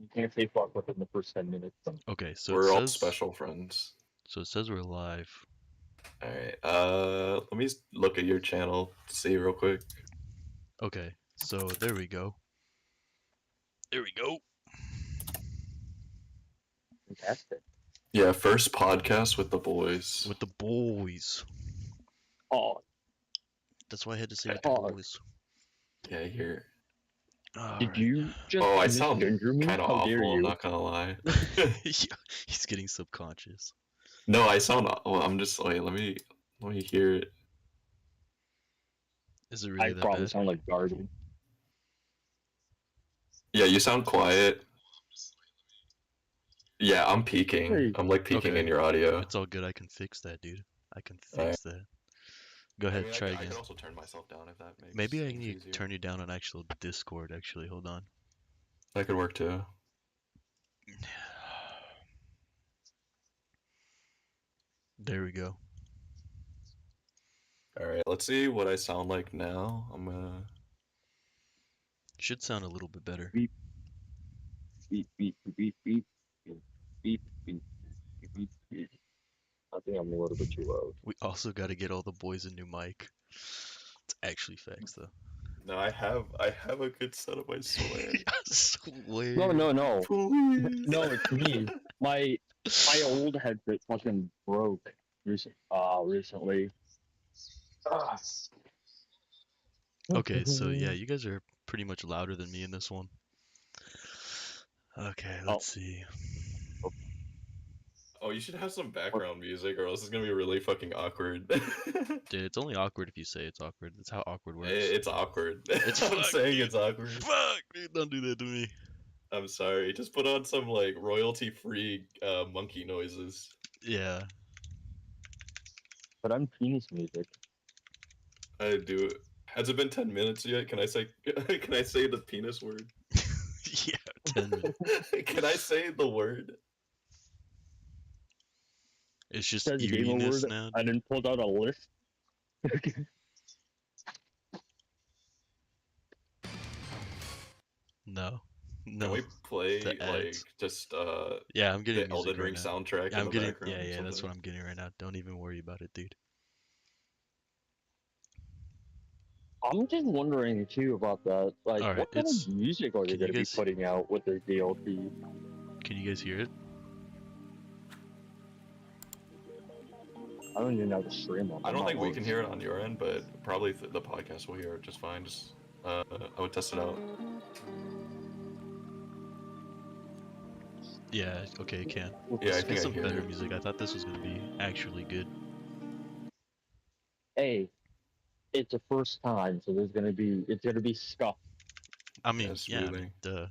You can't say fuck within the first 10 minutes. Okay, so We're all special friends. it says we're live. All right. Let me look at your channel to see real quick. Okay, so there we go. There we go. Fantastic. Yeah, first podcast with the boys. With the boys. Oh, That's why I had to say with the oh. boys. Yeah, here. Did you just Oh, I sound misgender me? kind of How dare awful. I'm you? not gonna lie. He's getting subconscious. No, I sound. Well, I'm just wait. Let me hear it. Is it really I that probably bad? sound like garbage. Yeah, you sound quiet. Yeah, I'm peaking. Hey. I'm like peaking Okay. in your audio. It's all good. I can fix that, dude. I can Alright. fix that. Go ahead, try I again. can also turn myself down if that makes. Maybe I things need to easier. turn you down on actual Discord. Actually, hold on. That could work too. There we go. All right, let's see what I sound like now. I'm gonna. Should sound a little bit better. Beep, beep, beep, beep, beep, beep, beep, beep, beep, beep. I think I'm a little bit too loud. We also got to get all the boys a new mic. It's actually facts, though. No, I have a good setup. I swear. I swear. No. Please. No, it's me. My old headset fucking broke recently. Ah. Okay, so yeah, you guys are pretty much louder than me in this one. Okay, let's see. Oh, you should have some background music, or else it's gonna be really fucking awkward. Dude, it's only awkward if you say it's awkward. That's how awkward works. It's awkward. It's I'm fuck, saying dude. it's awkward. Fuck, dude, don't do that to me. I'm sorry. Just put on some like royalty-free monkey noises. Yeah. But I'm penis music. I do. Has it been 10 minutes yet? Can I say can I say the penis word? Yeah, 10 minutes. Can I say the word? It's just Says game eeriness award. now. I didn't pull out a list. No. Can No. we play The like ads. just Yeah, I'm getting the music Elden right Ring now. soundtrack Yeah, in I'm the getting. background? Yeah, or yeah, that's something? what I'm getting right now. Don't even worry about it, dude. I'm just wondering too about that. Like, Alright, what kind it's- of music are they can going you to be guys- putting out with their DLC? Can you guys hear it? I don't even know how to stream them. I don't think we can hear it on your end, but probably the podcast will hear it just fine. Just I would test it out. Yeah, okay, it can. Yeah, I Let's think get I some hear better it. music. I thought this was gonna be actually good. Hey, it's a first time, so it's gonna be scuffed. I mean, Yes, yeah, I really. mean, duh.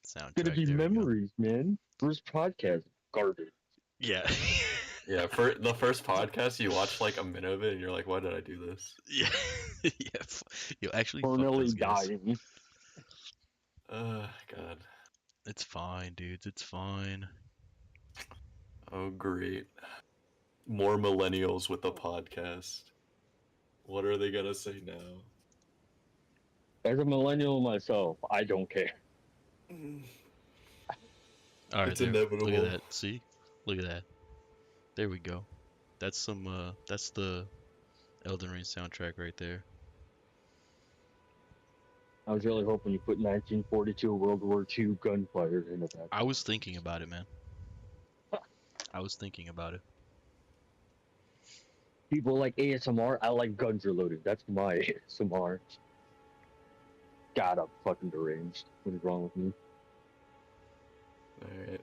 Soundtrack. It's gonna be there we go. memories, man. First podcast, garbage. Yeah. Yeah, for the first podcast, you watch like a minute of it, and you're like, "Why did I do this?" Yeah. Yeah. You actually fuck Permanently those guys. dying. God. It's fine, dudes. It's fine. Oh, great. More millennials with the podcast. What are they gonna say now? As a millennial myself, I don't care. All right, It's there. inevitable. Look at that. See? Look at that. There we go. That's some. That's the Elden Ring soundtrack right there. I was really hoping you put 1942 World War II gunfire in the back. I was thinking about it, man. I was thinking about it. People like ASMR. I like guns reloaded. That's my ASMR. God, I'm fucking deranged. What is wrong with me? Alright.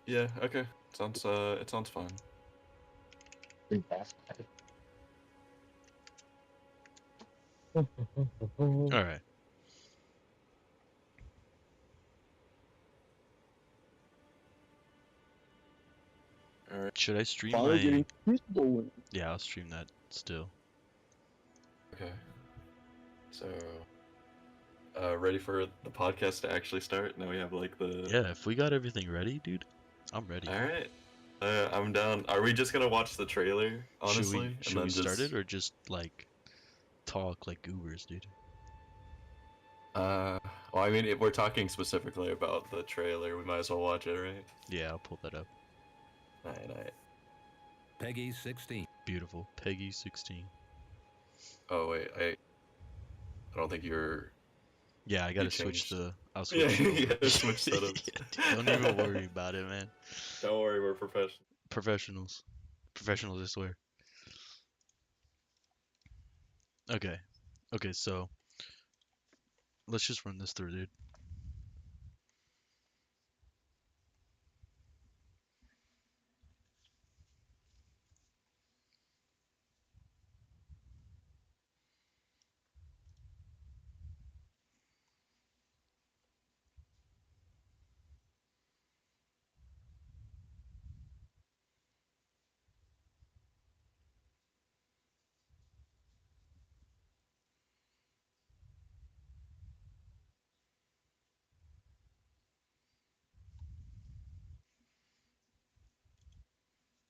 Yeah, okay. Sounds it sounds fine. All right. Alright. Should I stream Finally my? getting crucible. Yeah, I'll stream that still. Okay. So ready for the podcast to actually start? Now we have like the Yeah, if we got everything ready, dude, I'm ready. Alright. I'm down. Are we just gonna watch the trailer, honestly? Should we start it or just like talk like goobers, dude? Well, I mean, if we're talking specifically about the trailer, we might as well watch it, right? Yeah, I'll pull that up. Alright. Peggy 16. Beautiful. Peggy 16. Oh wait, I don't think you're. Yeah, I gotta switch changed. the. I'll Yeah, switch. you gotta switch setups. Yeah, dude, don't even worry about it, man. Don't worry, we're professional. Professionals. Professionals, I swear. Okay. Okay, so let's just run this through, dude.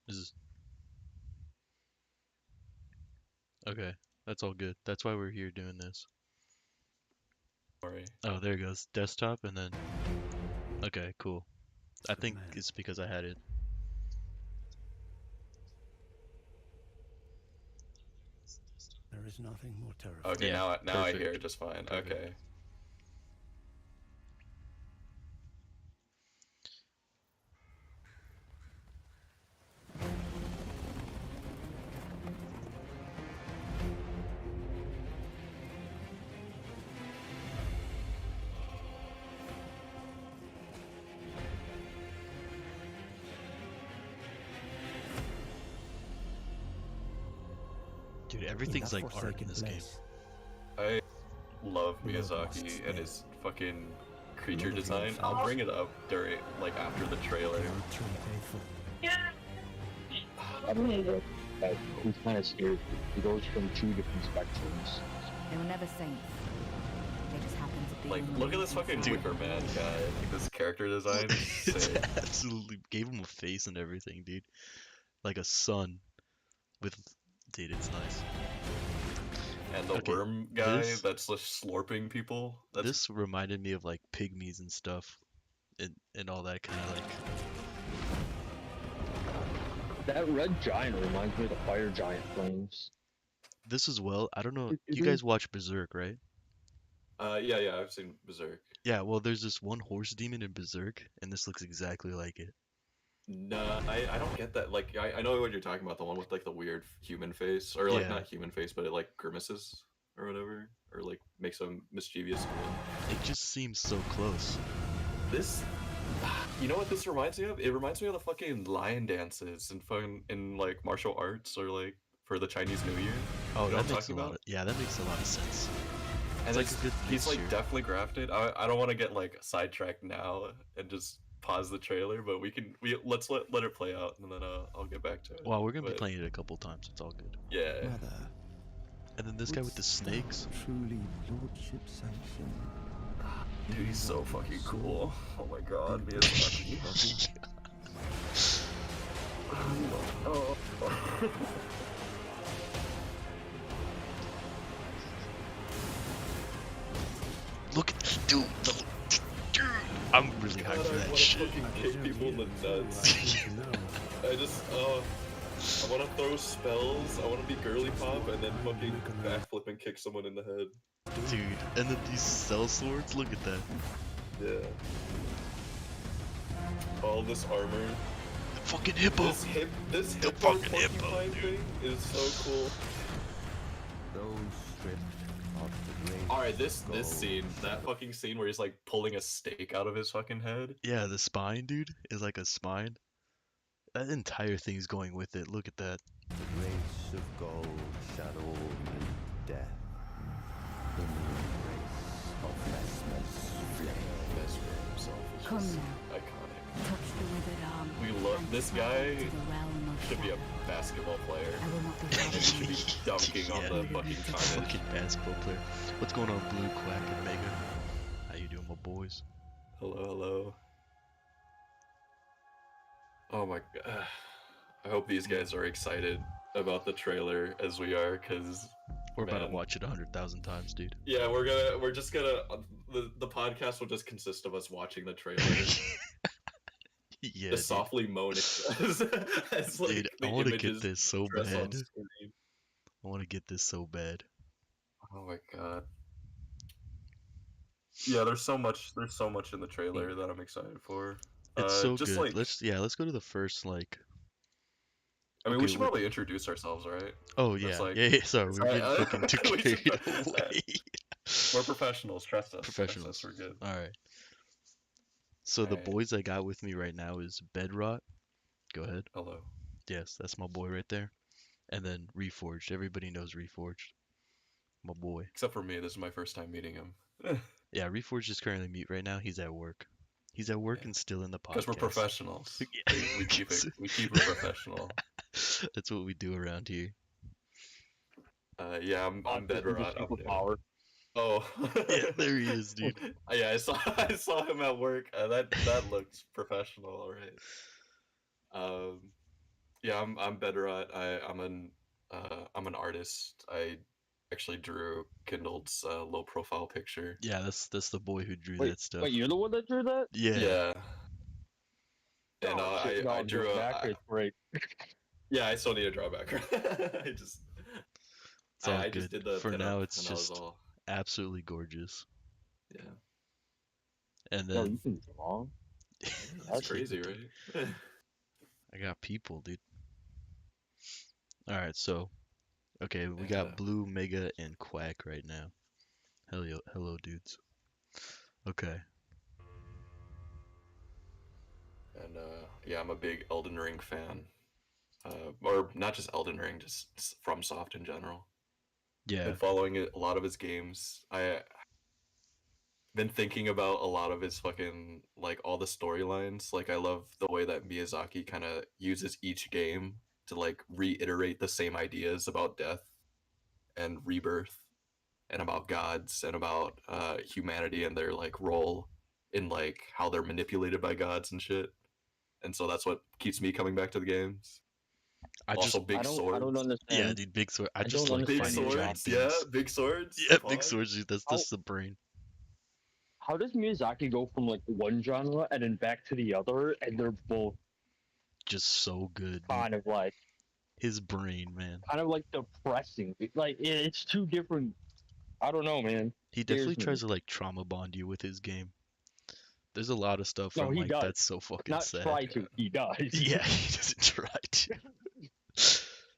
This is okay. That's all good. That's why we're here doing this. Sorry. Oh, there it goes. Desktop and then. Okay, cool. I think man. it's because I had it. There is nothing more terrifying. Okay, Yeah, now I perfect. hear it just fine. Perfect. Okay. Dude, everything's that like art in forsaken this game. place. I love Love Miyazaki must and stay. his fucking creature Love design. is I'll bring it up during, like, after the trailer. Very true, faithful. I don't know. Like, he's kind of scared. He goes from two different spectrums. They were never saints. They just happened to be. Like, on the look at this wrong fucking side. Wicker Man guy. Like, this character design is It's sick. absolutely gave him a face and everything, dude. Like a sun with dude, it's nice. And the Okay, worm guy this- that's just slurping people. That's This reminded me of like pygmies and stuff and all that kind of like That red giant reminds me of the fire giant flames. this as well. I don't know. It You guys watch Berserk, right? yeah, I've seen Berserk. Yeah, well, there's this one horse demon in Berserk, and this looks exactly like it. No, I don't get that. Like, I know what you're talking about, the one with like the weird human face, or like Yeah. not human face, but it like grimaces or whatever, or like makes a mischievous grin. It just seems so close. This, you know what this reminds me of? It reminds me of the fucking lion dances and fucking in like martial arts or like for the Chinese New Year. Oh, You know what that I'm makes a talking lot about? of yeah, that makes a lot of sense. And It's like a good he's like mixture. definitely grafted. I don't want to get like sidetracked now and just pause the trailer, but let's let it play out and then I'll get back to it. Wow, we're gonna be But, playing it a couple times. It's all good. Yeah. Mother, And then this guy with the wouldst thou snakes. Truly, lordship sanction. Dude, he's so fucking cool. Oh my god, Miyazaki. Oh. Look at dude, dude. I'm really hyped for that shit. fucking I kick presume people in you the two nuts. are keen to know. I just, I want to throw spells, I want to be girly pop, and then fucking backflip and kick someone in the head. Dude, and then these cell swords, look at that. Yeah. All this armor. Fucking hippo. This The hippo fucking hippo, porcupine dude. thing is so cool. Those stripped of the great Alright, this gold scene, that fucking scene where he's like pulling a stake out of his fucking head. Yeah, the spine, dude, is like a spine. That entire thing's going with it. Look at that. The race of gold, shadow, and death. The new race of Vesmer's flame. Vesper himself is Come just now. iconic. Touch the withered arm. We love and this travel guy. to the realm of Should be a death. basketball player. I will not be He bothered should be you. dunking on Yeah. the fucking carnage. Fucking basketball player. What's going on, Blue, Quack, and Mega? How you doing, my boys? Hello, hello. Oh my god. I hope these guys are excited about the trailer as we are, because We're about to man. watch it 100,000 times, dude. Yeah, we're just gonna the podcast will just consist of us watching the trailer, Yeah, just dude. softly moaning as like Dude, the I want to images get this so dress on bad. screen. I want to get this so bad. Oh my god. Yeah, there's so much in the trailer that I'm excited for. It's so Just good. like Let's go to the first like. I mean, Okay, we should probably introduce ourselves, right? Oh That's yeah, like yeah. Sorry, we're Sorry, getting fucking too we should carried preface that. away. We're professionals. Trust us. Professionals. We're good. All right. So the Alright. boys I got with me right now is Bedrot. Go ahead. Hello. Yes, that's my boy right there. And then Reforged. Everybody knows Reforged. My boy. Except for me, this is my first time meeting him. Yeah, Reforged is currently mute right now. He's at work. He's at work Yeah. and still in the podcast. Because we're professionals. Yeah. We keep it professional. That's what we do around here. Yeah, I'm Bedrot. I'm new. Superpower. Oh. Yeah, there he is, dude. Yeah, I saw him at work. That looks professional, all right. Yeah, I'm Bedrot. I'm an artist. I actually drew Kindled's low profile picture. Yeah, that's the boy who drew Wait, that stuff. wait, you're the one that drew that? Yeah. Yeah. And Oh, shit, no, I drew back. a It's great. yeah. I still need a drawback. I just It's all I good. just did the For pinup, now, it's and that was just all. absolutely gorgeous. Yeah. And No, then you can draw. That's crazy, right? I got people, dude. All right, so okay, we And, got Blue, Mega, and Quack right now. Hello, dudes. Okay. And yeah, I'm a big Elden Ring fan. Or not just Elden Ring, just FromSoft in general. Yeah. Been following a lot of his games. I been thinking about a lot of his fucking like all the storylines. Like I love the way that Miyazaki kind of uses each game to like reiterate the same ideas about death and rebirth and about gods and about humanity and their like role in like how they're manipulated by gods and shit. And so that's what keeps me coming back to the games. I Also, just big I don't swords. understand. yeah, dude, big sword. I just don't like Big understand finding swords, giant yeah, things. big swords. Yeah, big fuck. swords, dude. That's the brain. How does Miyazaki go from like one genre and then back to the other, and they're both Just so good. dude. kind of like His brain, man. depressing? Like it's two different. I don't know, man. He definitely Scares me. tries to like trauma bond you with his game. There's a lot of stuff No, I'm he like, does. that's so fucking Not sad. try to. He does. Yeah, he doesn't try to.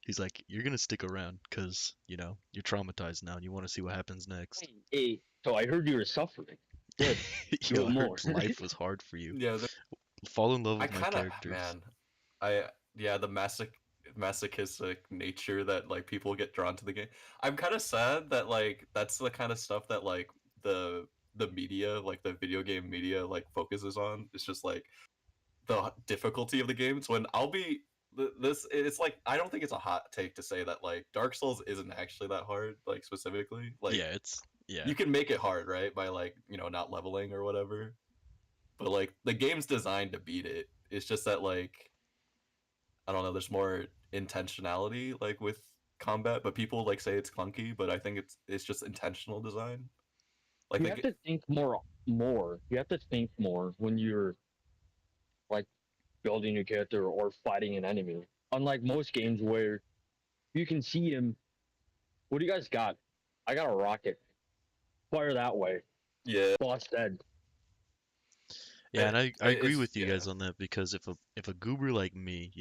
He's like, you're gonna stick around because you're traumatized now and you want to see what happens next. Hey, so I heard you were suffering. Good. Yo, I more. heard life was hard for you. Yeah, Fall in love I with my kind of characters. man. The masochistic nature that like people get drawn to the game. I'm kind of sad that like that's the kind of stuff that like the media, like the video game media, like focuses on. It's just like the difficulty of the games. When I'll be this, it's like I don't think it's a hot take to say that like Dark Souls isn't actually that hard. Like specifically, like Yeah, you can make it hard, right? By like not leveling or whatever. But like the game's designed to beat it. It's just that like I don't know. There's more intentionality like with combat, but people like say it's clunky. But I think it's just intentional design. Like You the have to think more. You have to think more when you're like building your character or fighting an enemy. Unlike most games where you can see him. What do you guys got? I got a rocket. Fire that way. yeah. Boss dead. yeah, and I agree it's- with you yeah. guys on that because if a goober like me,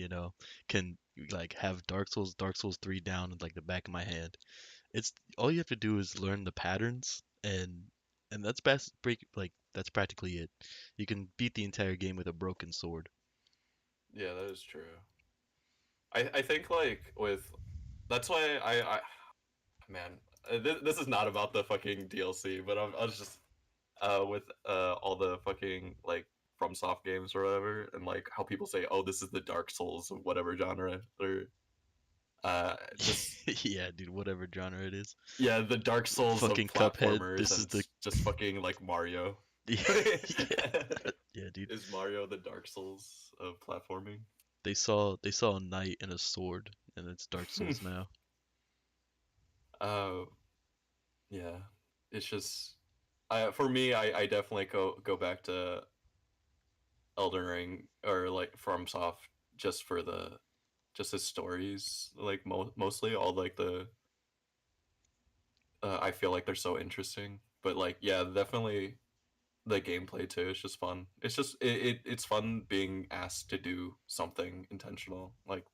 can like have Dark Souls 3 down in like the back of my hand, it's all you have to do is learn the patterns and that's that's practically it. You can beat the entire game with a broken sword. Yeah, that is true. I think like with that's why I man this is not about the fucking DLC, but I was just with all the fucking like FromSoft games or whatever, and like how people say, oh, this is the Dark Souls of whatever genre or just Yeah, dude, whatever genre it is. yeah, the Dark Souls Fucking of Cuphead, platformers. this and is the- it's just fucking like Mario. Yeah, yeah, dude. Is Mario the Dark Souls of platforming? They saw a knight and a sword, and it's Dark Souls now. Uh, yeah, it's just, for me, I definitely go back to Elden Ring or like FromSoft just for just the stories, like mostly all like the I feel like they're so interesting. But like, yeah, definitely the gameplay too. It's just fun. It's just it's fun being asked to do something intentional, like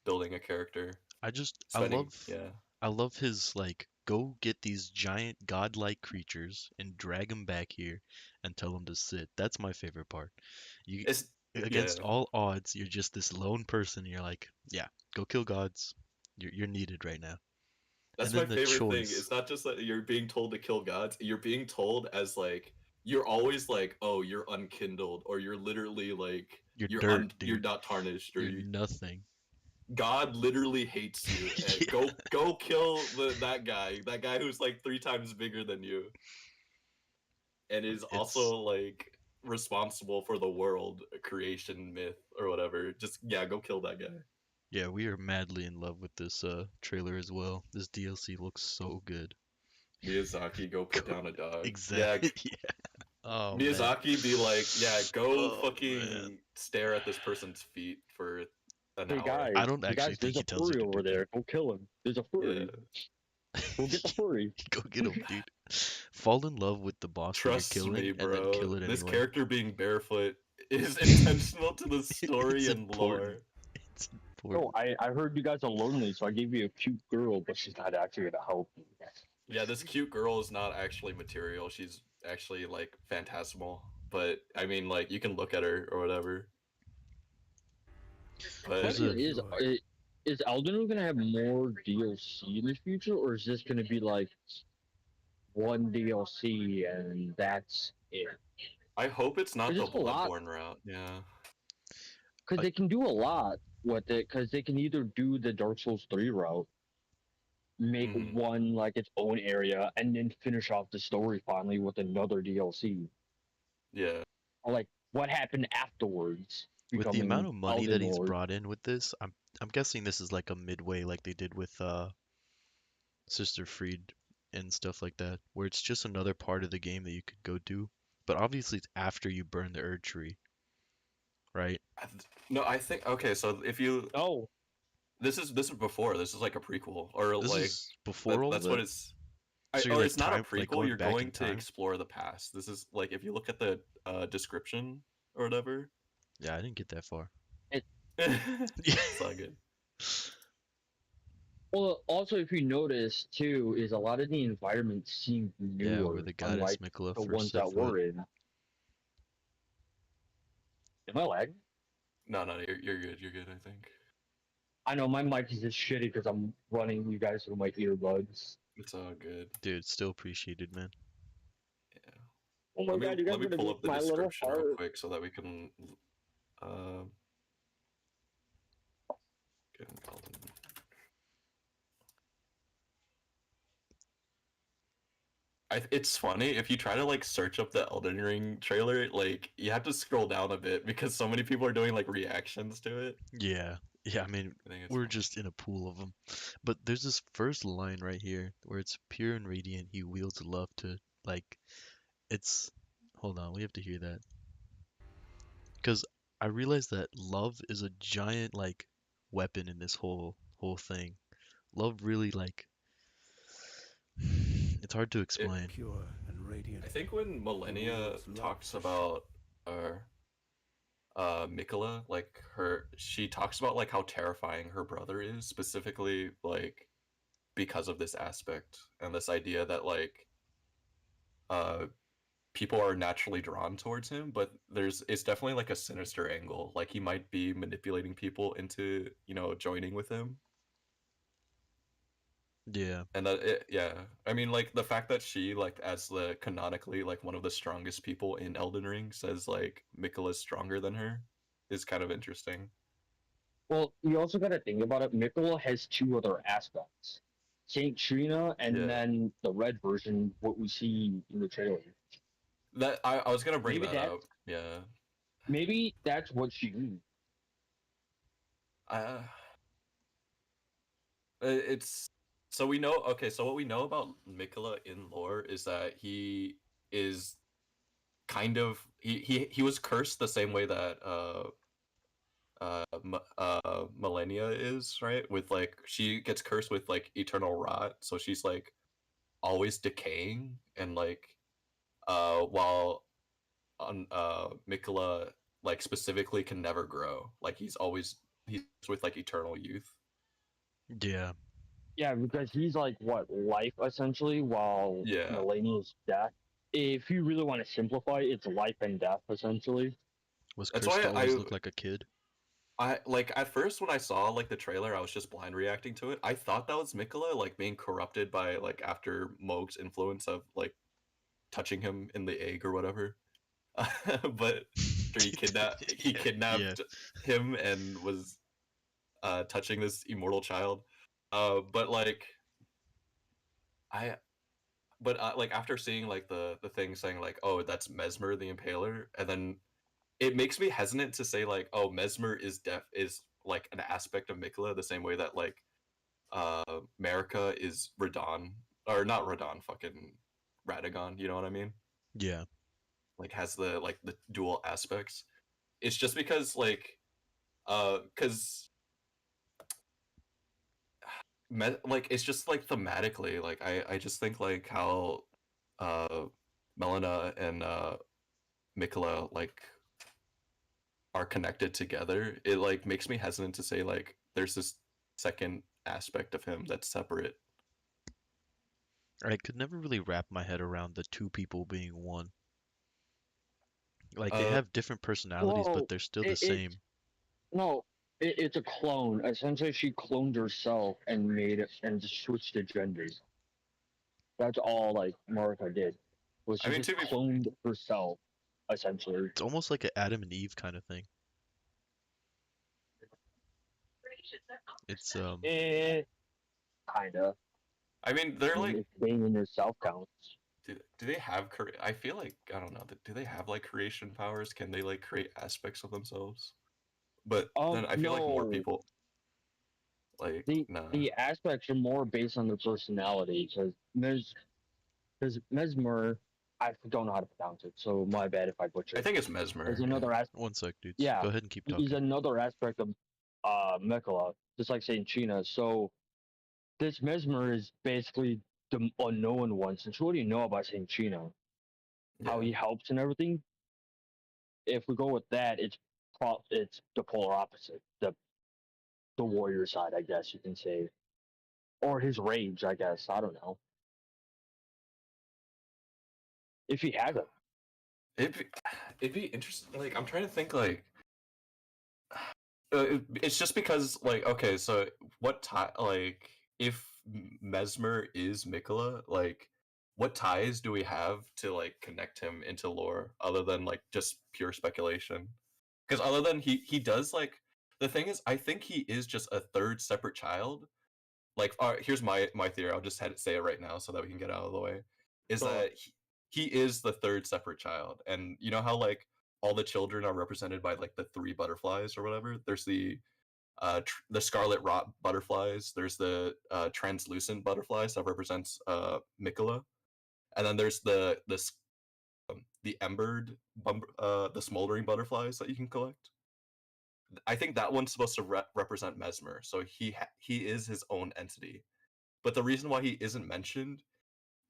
building a character, I spending, yeah. love his like go get these giant godlike creatures and drag them back here and tell them to sit. That's my favorite part. You It's yeah. against all odds, you're just this lone person. You're like, yeah, go kill gods. You're needed right now. And That's my then the favorite thing. choice. It's not just that you're being told to kill gods. You're being told as like you're always like, oh, you're unkindled, or you're literally like You're dirt, you're dude. not tarnished, or You're nothing. God literally hates you. Yeah, Go kill that guy who's like 3 times bigger than you, and is it's also like responsible for the world creation myth or whatever. Just yeah, go kill that guy. yeah, we are madly in love with this trailer as well. This DLC looks so good. Miyazaki, go put Go- down a dog. Yeah, Exactly. Yeah. Oh man. Miyazaki be like, yeah, go Oh man. fucking stare at this person's feet for an Hey hour. I don't actually there's think a he tells you furry to over do there. Go kill him. There's a furry. Yeah. Go get the furry. Go get him, dude. Fall in love with the boss that you're Trust killing me, and then bro. kill it This anyway. character being barefoot is intentional to the story It's and important. lore. It's Oh, important. I heard you guys are lonely, so I gave you a cute girl, but she's not actually gonna help you. Yeah, this cute girl is not actually material. She's actually like phantasmal. But I mean, like you can look at her or whatever. But There's Question a is Elden Ring gonna have more DLC in the future, or is this gonna be like one DLC and that's it? I hope it's not the There's a lot Bloodborne route. Yeah. because they can do a lot with it. Because they can either do the Dark Souls 3 route, make Mhm. one like its own area, and then finish off the story finally with another DLC. Yeah. Or like what happened afterwards. with the amount Becoming of money Elden that he's Lord. brought in with this, I'm guessing this is like a midway like they did with Sister Freed and stuff like that, where it's just another part of the game that you could go do. But obviously it's after you burn the Erd Tree, right? No, I think okay. So if you Oh, this is before. This is like a prequel or This like is before all that's of what it. it's. So you're Or like it's not a time like prequel. going You're back in going to time. explore the past. This is like if you look at the description or whatever. Yeah, I didn't get that far. It's all good. well. Also, if you notice too, is a lot of the environments seem Yeah, newer, where the goddess unlike Mikola the first ones set that foot. were in. Am I lagging? No, you're good. You're good. I think I know my mic is just shitty because I'm running you guys through my earbuds. it's all good. Dude, still appreciated, man. Yeah. Oh my god, you guys Let me gonna pull make up the my little description real heart. quick so that we can get an Elden. It's funny if you try to like search up the Elden Ring trailer, like you have to scroll down a bit because so many people are doing like reactions to it. Yeah. Yeah, I mean, I think it's we're funny. just in a pool of them. But there's this first line right here where it's pure and radiant. He wields love to, like, it's. Hold on, we have to hear that. Because I realize that love is a giant, like, weapon in this whole thing. Love really, like. It's hard to explain. Pure and radiant. I think when Millennia talks about Mikola, like she talks about like how terrifying her brother is, specifically like because of this aspect and this idea that like uh people are naturally drawn towards him, but it's definitely like a sinister angle. Like he might be manipulating people into, joining with him. Yeah. And yeah, I mean, like the fact that she, like, as the canonically like one of the strongest people in Elden Ring, says like Mikola's stronger than her, is kind of interesting. Well, you also got to think about it. Mikola has two other aspects: Saint Trina, and Yeah. then the red version, what we see in the trailer. That I was gonna bring Maybe that up. Yeah. Maybe that's what she means. Uh, it's so we know. Okay, so what we know about Mikola in lore is that he is kind of he was cursed the same way that Millennia is, right? With like she gets cursed with like eternal rot, so she's like always decaying and like while on Mikola like specifically can never grow. Like he's with like eternal youth. Yeah. Yeah, because he's like what life essentially, while Yeah. Millennial's death. If you really want to simplify, it's life and death essentially. Was That's cursed why to always look like a kid? I like at first when I saw like the trailer, I was just blind reacting to it. I thought that was Mikola like being corrupted by like after Moog's influence of like touching him in the egg or whatever. But after he kidnapped him and was touching this immortal child. But like I but like after seeing like the thing saying like, oh, that's Mesmer the Impaler, and then it makes me hesitant to say like, oh, Mesmer is like an aspect of Mikola the same way that like Marika is Radon, or not Radon, fucking Radagon, you know what I mean? Yeah. Like has the dual aspects. It's just because like cuz like it's just like thematically like I just think like how uh Melina and Mikola like are connected together, it like makes me hesitant to say like there's this second aspect of him that's separate. I could never really wrap my head around the two people being one. Like they Uh, have different personalities, but Well, they're still the it's same. no, it's a clone. Essentially, she cloned herself and made it and just switched the genders. That's all like Marika did. Was I she mean, just to be cloned herself, essentially. It's almost like an Adam and Eve kind of thing. It's Eh, kinda. I mean, they're I mean, like, if staying in herself counts. do they have I feel like I don't know. Do they have like creation powers? Can they like create aspects of themselves? But then I feel like more No. people like The nah. the aspects are more based on their personality because Mesmer, I don't know how to pronounce it, so my bad if I butcher I it. think it's Mesmer. There's Yeah. another aspect. one sec, dudes. Yeah, Go ahead and keep he's talking. another aspect of Mikola, just like Saint China. So this Mesmer is basically the unknown one. Since what do you know about Saint China? How Yeah. he helps and everything. If we go with that, it's the polar opposite. The warrior side, I guess you can say, or his rage. I guess I don't know if he has it. It'd be, it'd be interesting. Like I'm trying to think like it's just because like okay, so what tie like if Mesmer is Mikola, like what ties do we have to like connect him into lore other than like just pure speculation? Because other than he does like the thing is I think he is just a third separate child. Like here's my theory. I'll just say it right now so that we can get out of the way. Is So that he is the third separate child, and you know how like all the children are represented by like the three butterflies or whatever. There's the scarlet rot butterflies. There's the translucent butterflies that represents Mikola, and then there's the embered the smoldering butterflies that you can collect. I think that one's supposed to represent Mesmer, so he is his own entity. But the reason why he isn't mentioned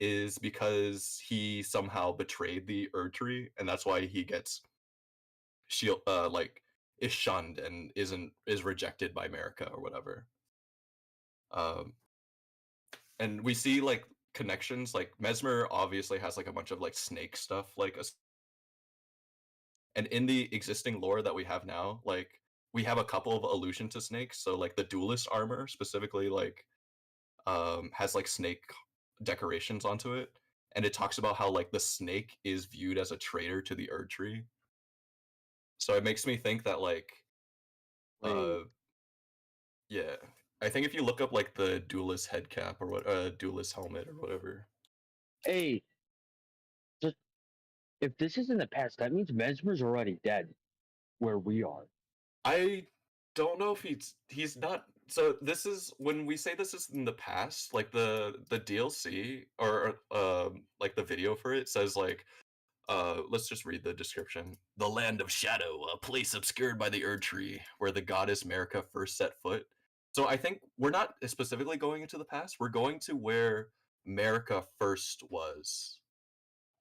is because he somehow betrayed the Erdtree, and that's why he gets shield like is shunned and is rejected by America or whatever. Um, and we see like connections. Like Mesmer obviously has like a bunch of like snake stuff, like and in the existing lore that we have now, like we have a couple of allusion to snakes. So like the duelist armor specifically, like has like snake decorations onto it, and it talks about how like the snake is viewed as a traitor to the Erdtree. So it makes me think that like wait, yeah, I think if you look up like the duelist head cap or what duelist helmet or whatever. hey, just if this is in the past, that means Mesmer's already dead, where we are. I don't know if he's not. So this is when we say this is in the past, like the DLC or like the video for it says like let's just read the description. The land of shadow, a place obscured by the Erd Tree, where the goddess Marika first set foot. So I think we're not specifically going into the past. We're going to where Marika first was.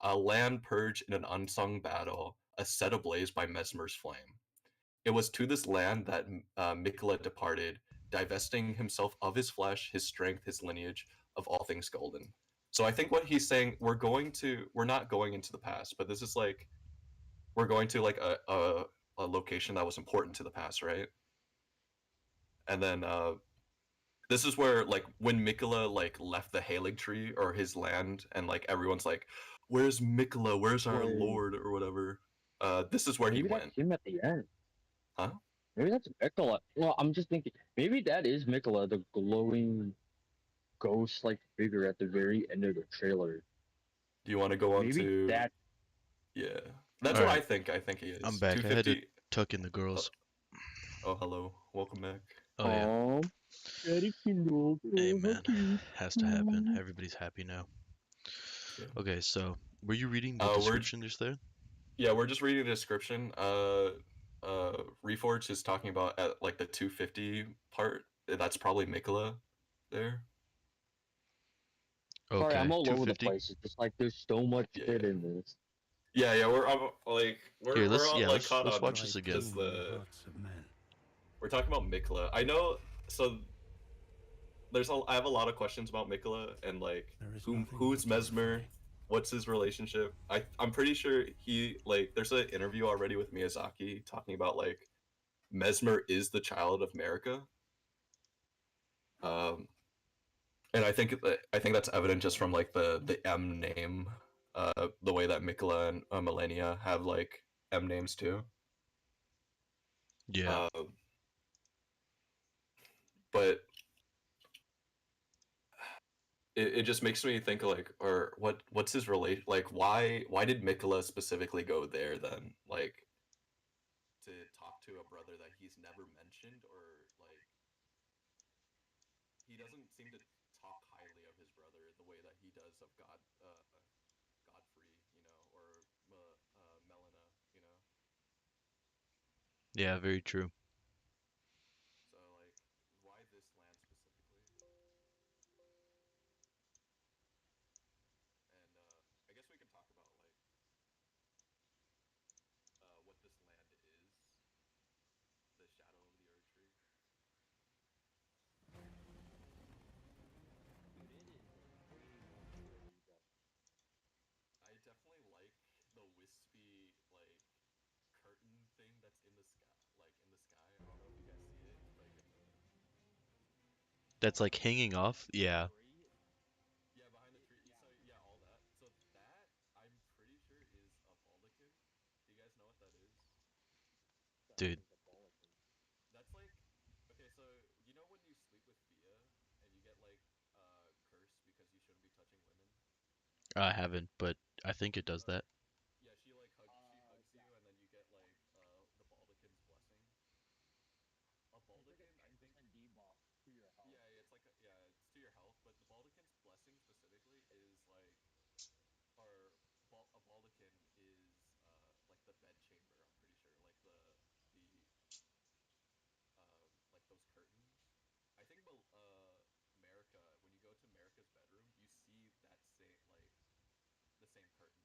A land purged in an unsung battle, a set ablaze by Mesmer's flame. It was to this land that Mikula departed, divesting himself of his flesh, his strength, his lineage, of all things golden. So I think what he's saying, we're not going into the past, but this is like, we're going to like a location that was important to the past, right? And then this is where like when Mikula like left the Halig tree or his land, and like everyone's like, "Where's Mikula? Where's our Wait. lord?" or whatever. This is where he Maybe went. that's him at the end. Huh? Maybe that's Mikola. Well, I'm just thinking. Maybe that is Mikola, the glowing ghost-like figure at the very end of the trailer. Do you want to go on Maybe to that. Yeah, that's All what right. I think. I think he is. I'm back. I had to 250. tuck in the girls. Oh, hello. Welcome back. Oh yeah. Oh, Daddy Kindle. Hey Oh, how man, cute. has to happen. Everybody's happy now. Yeah. Okay, so were you reading the We're description just there? yeah, we're just reading the description. Reforged is talking about at like the 250 part. That's probably Mikola there. Sorry, Okay, I'm all over the 250. place. It's just like there's so much shit Yeah. in this. Yeah, we're like Here, we're all like let's caught on watch this again. just we're talking about Mikola. I know. So I have a lot of questions about Mikola and like who's Mesmer, what's his relationship. I'm pretty sure there's an interview already with Miyazaki talking about like Mesmer is the child of Marika. And I think that's evident just from like the M name, the way that Mikola and Millennia have like M names too. Yeah. But it just makes me think like, or what's his relation? Like, why did Mikola specifically go there then? Like, to talk to a brother that he's never mentioned, or like, he doesn't seem to talk highly of his brother the way that he does of Godfrey, or Melina, Yeah, very true. So like, why this land specifically? And I guess we can talk about like what this land is, the shadow of the Erd Tree. I definitely like the wispy like curtain thing that's in the sky, like in the sky. I don't know if you guys see it, like in the That's like hanging off. Yeah, tree. Yeah, behind the tree. So yeah, all that. So that I'm pretty sure is a Baldakin. Do you guys know what that is? dude. That's like, okay, so you know when you sleep with Fia and you get like cursed because you shouldn't be touching women? I haven't, but I think it does that. Yeah, she hugs you and then you get like the Baldakin's blessing. A Baldakin, I think. Yeah, it's to your health, but the Baldakin's blessing specifically is like, or a Baldakin is like the bed chamber. I'm pretty sure, like like those curtains. I think America. When you go to America's bedroom, you see that same like the same curtains.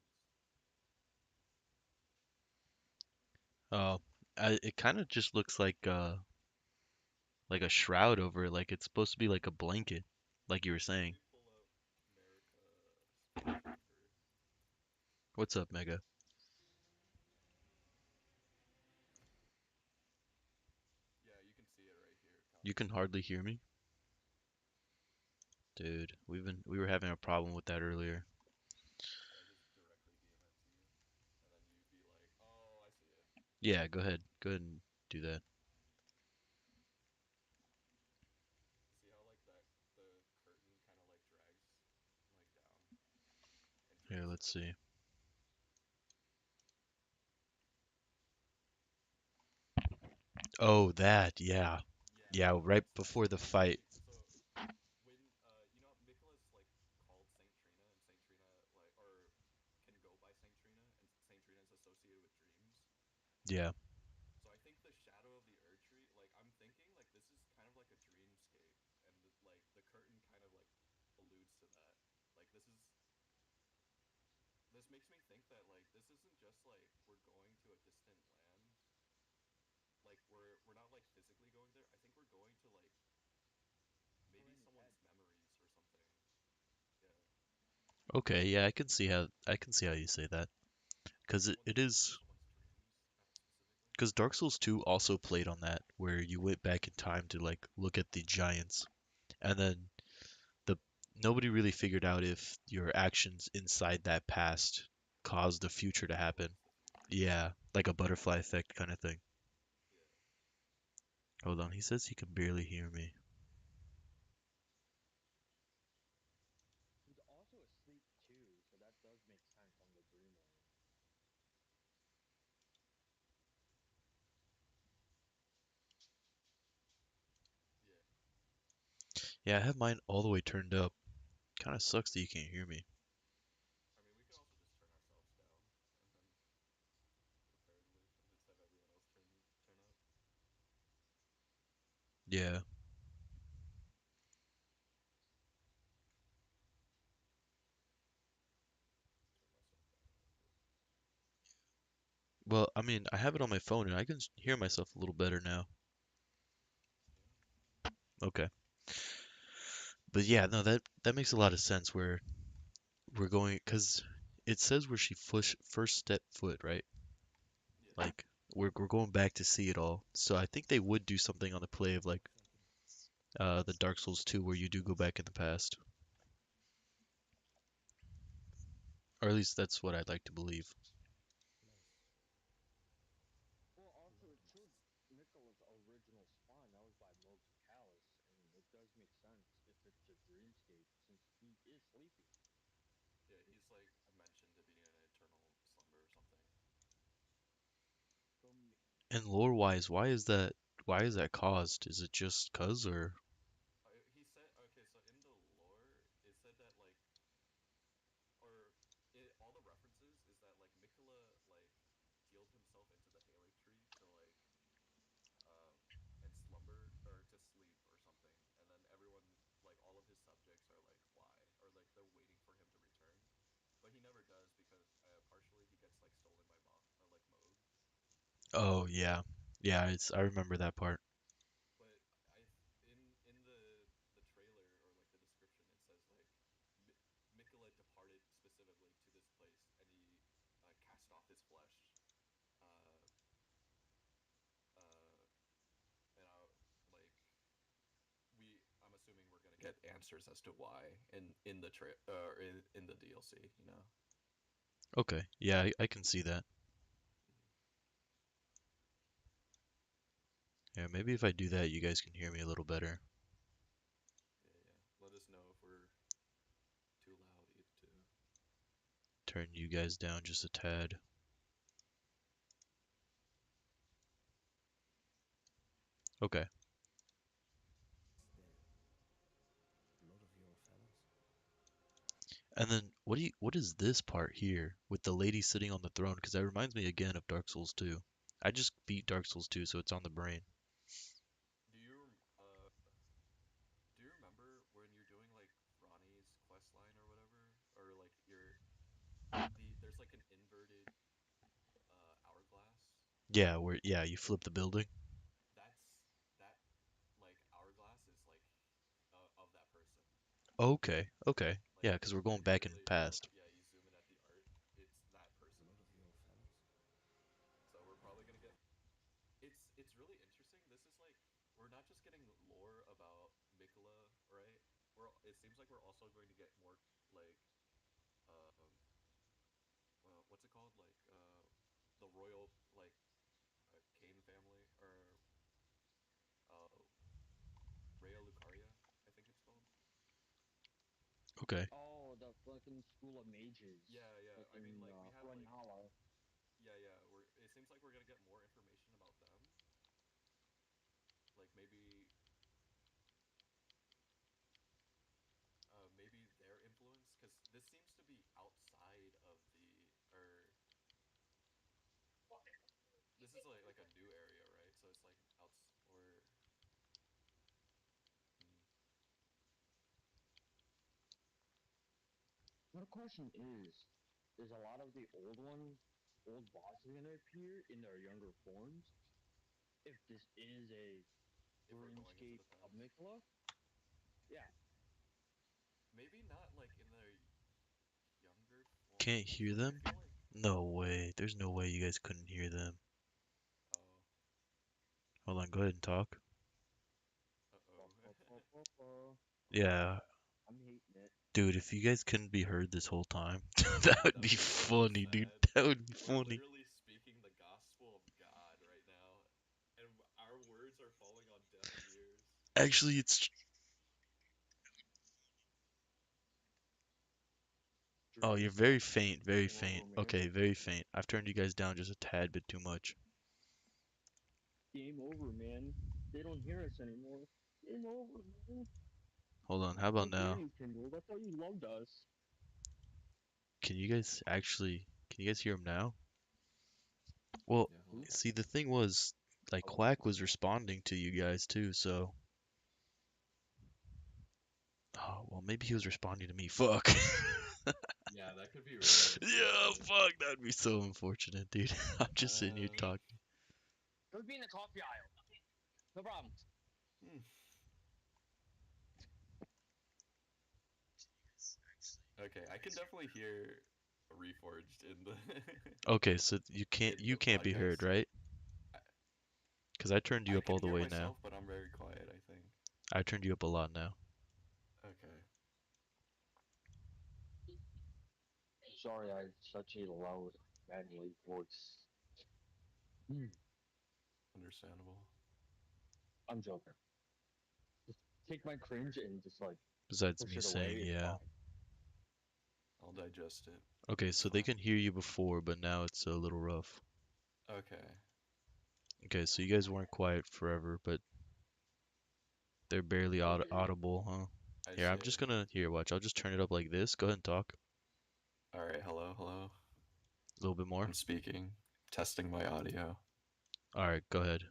It kind of just looks like a shroud over it, like it's supposed to be like a blanket, like you were Let saying. me pull up America specifically first. What's up, Mega? Yeah, you can see it right here. You can hardly hear me, dude. We were having a problem with that earlier. Should I just directly DM it to you, and then you'd be like, "Oh, I see it." Yeah, go ahead. Go ahead and do that. See how like that the curtain kind of like drags like down and Here, traces let's it. see. Oh, that, yeah. Yeah, Yeah, right that's before the really fight. interesting. So when you know Mikola's like called Saint Trina, and Saint Trina like or can go by Saint Trina, and Saint Trina is associated with dreams. Yeah. So I think the shadow of the Erd Tree, like I'm thinking like this is kind of like a dreamscape, and like the curtain kind of like alludes to that. Like this makes me think that like this isn't just like we're going to a distant land. Like we're not like physically going there. I think we're going to like maybe someone's memories or something. Yeah, Okay, yeah, I can see how you say that. Because it, someone's it memories, is someone's dreams, specifically. because Dark Souls 2 also played on that, where you went back in time to like look at the giants, and then the nobody really figured out if your actions inside that past caused the future to happen. Influence the future. Yeah, like a butterfly effect kind of thing. Yeah. Hold on, he says he can barely hear me. He's also asleep too, so that does make sense on the dreamland. Yeah. Yeah, I have mine all the way turned up. Kind of sucks that you can't hear me. I mean, we could also just turn ourselves down and then comparatively, and just have everyone else turn up. Yeah. Turn myself down real quick. Well, I mean, I have it on my phone and I can hear myself a little better now. Yeah. Okay. But yeah, no, that makes a lot of sense where we're going, because it says where she first step foot, right? Yeah. Like we're going back to see it all. So I think they would do something on the play of like the Dark Souls 2 where you do go back in the past. Or at least that's what I'd like to believe. Well, also it showed Mikkela's original spawn. That was by Mogs Callus, and it does make sense if it's a dreamscape since he is sleepy. Yeah. He's like mentioned to be in an eternal slumber or something. From And lore wise, why is that caused? Is it just cuz or He said okay. So in the lore, it said that like or all the references is that like Miquella like healed himself into the Halig tree to like um and slumber or to sleep or something, and then everyone like all of his subjects are like why or like they're waiting for him to return, but he never does because partially he gets like stolen by like Moog. Oh yeah. Yeah, I remember that part. But I in the trailer or like the description it says like Miquella departed specifically to this place and he cast off his flesh. Uh, uh, and I like I'm assuming we're gonna get answers as to why in the in the DLC. You know. Okay. Yeah, I can see that. Yeah, maybe if I do that, you guys can hear me a little better. Yeah, yeah. Let us know if we're too loud too. Turn you guys down just a tad. Okay. A lot of your fellas? And then what is this part here with the lady sitting on the throne? Because that reminds me again of Dark Souls 2. I just beat Dark Souls 2, so it's on the brain. Do you do you remember when you're doing like Ronnie's quest line or whatever, or like there's like an inverted hourglass? Yeah, you flip the building. That's that like hourglass is like of that person. Okay, okay. Like Yeah, because we're when going you back in really past. yeah you zoom in at the art, it's that A person. lot of your fellas? So we're probably gonna get it's really interesting. This is like we're not just getting lore about Miquella, right? It seems like we're also going to get more like um what's it called like the royal like Kane family or uh Rhea Lucaria, I think it's called. Okay. oh, the fucking school of mages, Yeah, yeah. I mean, fucking like we have like Renala. yeah, yeah. It seems like we're gonna get more information about them. maybe their influence, because this seems to be outside of this is like a new area, right? So it's like or hmm, My question is a lot of the old bosses gonna appear in their younger forms? If this is a if we're going into RuneScape the past, Omnicola? Yeah. maybe not like in their younger Can't forms. hear Like I them? feel like No way. There's no way you guys couldn't hear them. oh Hold on, go ahead and talk. uh-oh. Yeah, I'm hating it. dude, if you guys couldn't be heard this whole time, that would That be would be so funny, dude. sad. That would be We're funny. literally speaking the gospel of God right now, and our words are falling on deaf ears. Actually, it's. Oh, you're Drake, very faint, very game faint. over, man. Okay, very faint. I've turned you guys down just a tad bit too much. Game over, man. They don't hear us anymore. Game over, man. Hold on, how How about dare now? you, Kindle? I thought you loved us. Can you guys actually. Can you guys hear him now? Well, Yeah, hold on. see, the thing was, like, Quack was responding to you guys too, so. Oh, well, maybe he was responding to me. Fuck. Yeah, that could be really Yeah, unfortunate. fuck, that'd be so unfortunate, dude. I'm just sitting here Um, talking. Go be in the coffee aisle. No problem. hmm. Okay, I can definitely hear Reforged in the Okay, so you in can't the be heard, podcast. right? I, Because I turned you I up all can the hear way myself, now. but I'm very quiet, I think. I turned you up a lot now. Okay. Sorry, I had such a loud, manly voice. Understandable. I'm joking. Just take my cringe and just like Besides push me it saying, away. It's yeah. fine. I'll digest it. Okay, It's so they fine. can hear you before, but now it's a little rough. Okay. Okay, so you guys weren't quiet forever, but they're barely audible, huh? I Here, I'm see. just gonna, here, watch, I'll just turn it up like this. Go ahead and talk. Alright, hello, hello. A little bit more. I'm speaking. Testing my audio. Alright, go ahead.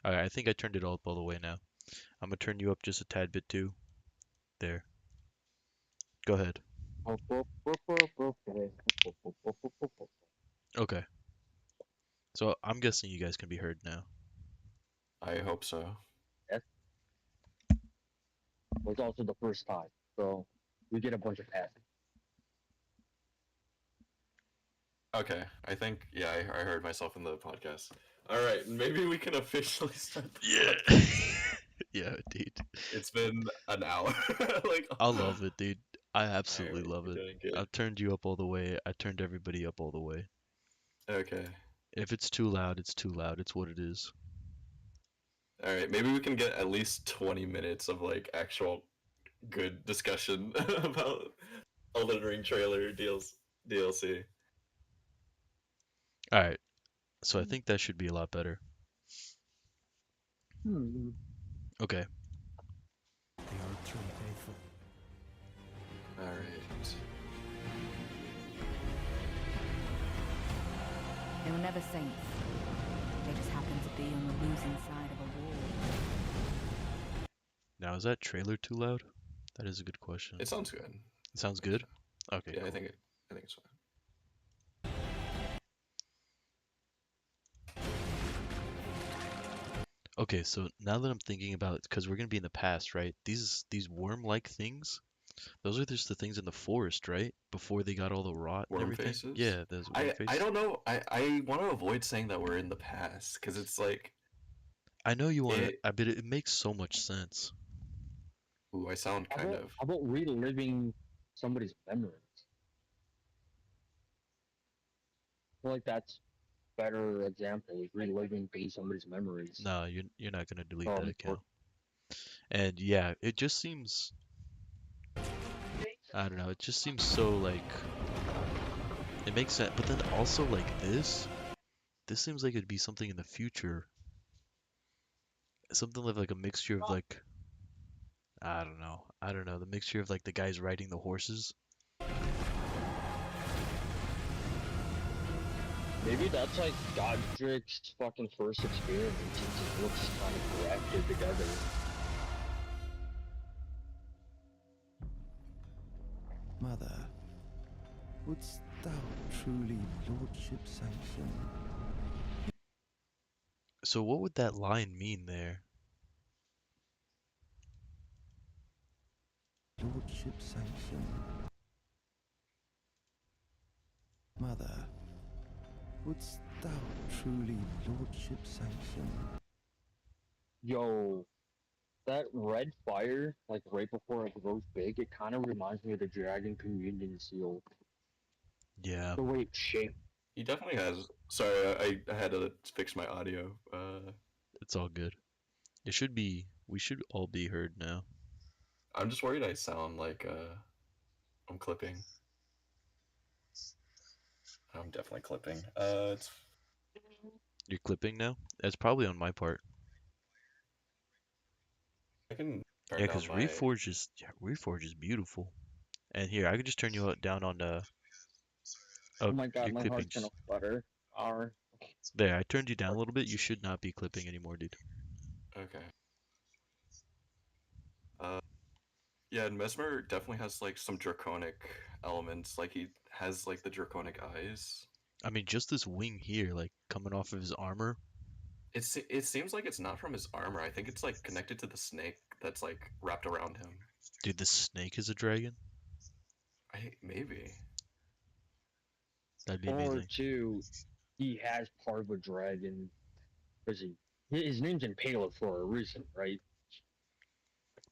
Alright, I think I turned it all up all the way now. I'm gonna turn you up just a tad bit too. There. Go ahead. Okay. So I'm guessing you guys can be heard now. I hope so. It was also the first time, so we get a bunch of passes. Okay, I think, yeah, I heard myself in the podcast. Alright, maybe we can officially start the Yeah. podcast. Yeah, dude. It's been an hour. Like, I love it, dude. I absolutely alright, love we're it. doing good. I've turned you up all the way. I turned everybody up all the way. Okay. If it's too loud, it's too loud. It's what it is. Alright, maybe we can get at least 20 minutes of like actual good discussion about Elden Ring trailer DLC. All right. So I think that should be a lot better. Okay. They are too faithful. Alright. They were never saints. They just happened to be on the losing side of a war. Now, is that trailer too loud? That is a good question. It sounds good. It sounds good? Okay, Yeah, cool. I think it's fine. Okay, so now that I'm thinking about it, because we're gonna be in the past, right? These worm-like things, those are just the things in the forest, right? Before they got all the rot and Worm everything. faces? Yeah, those worm I faces. don't know. I want to avoid saying that we're in the past because it's like, I know you want to. it. I bet it makes so much sense. Ooh, I sound kind of. How about reliving somebody's memories? I feel like that's better example is reliving somebody's memories. No, you're not gonna delete that Um, account. And yeah, it just seems. I don't know. It just seems so like. It makes sense, but then also like this seems like it'd be something in the future. something like a mixture of like I don't know. I don't know. The mixture of like the guys riding the horses. Maybe that's like Godric's fucking first experience. It just looks kind of grafted together. Mother, wouldst thou truly lordship sanction? So what would that line mean there? Lordship sanction. Mother, wouldst thou truly lordship sanction? Yo, that red fire, like right before it grows big, it kind of reminds me of the Dragon Communion Seal. Yeah. The way it's shaped. He definitely has. Sorry, I had to fix my audio. It's all good. It should be. We should all be heard now. I'm just worried I sound like I'm clipping. I'm definitely clipping. It's You're clipping now? That's probably on my part. I can Yeah, turn down because my. Reforge is beautiful. And here, I could just turn you down on the. Oh my god, you're my clipping. heart's gonna flutter. R. There, I turned you down a little bit. You should not be clipping anymore, dude. Okay. Yeah, and Mesmer definitely has like some draconic elements. Like he has like the draconic eyes. I mean, just this wing here, like coming off of his armor. It seems like it's not from his armor. I think it's like connected to the snake that's like wrapped around him. Dude, the snake is a dragon? Maybe. That'd be Or amazing. two, he has part of a dragon. Because his name's Impaler for a reason, right?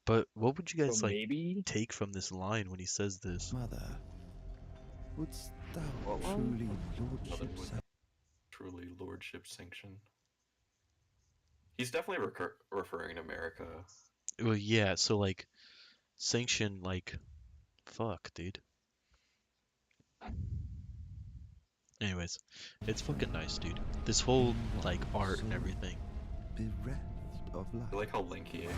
But what would you guys So like maybe take from this line when he says this? Mother, wouldst thou Well, truly Mother lordship would sanction? truly lordship sanction. He's definitely referring to America. Well, yeah, so like sanction, like fuck, dude. Anyways, it's fucking nice, dude. This whole like art and everything. Bereft of I life. like how lanky he is.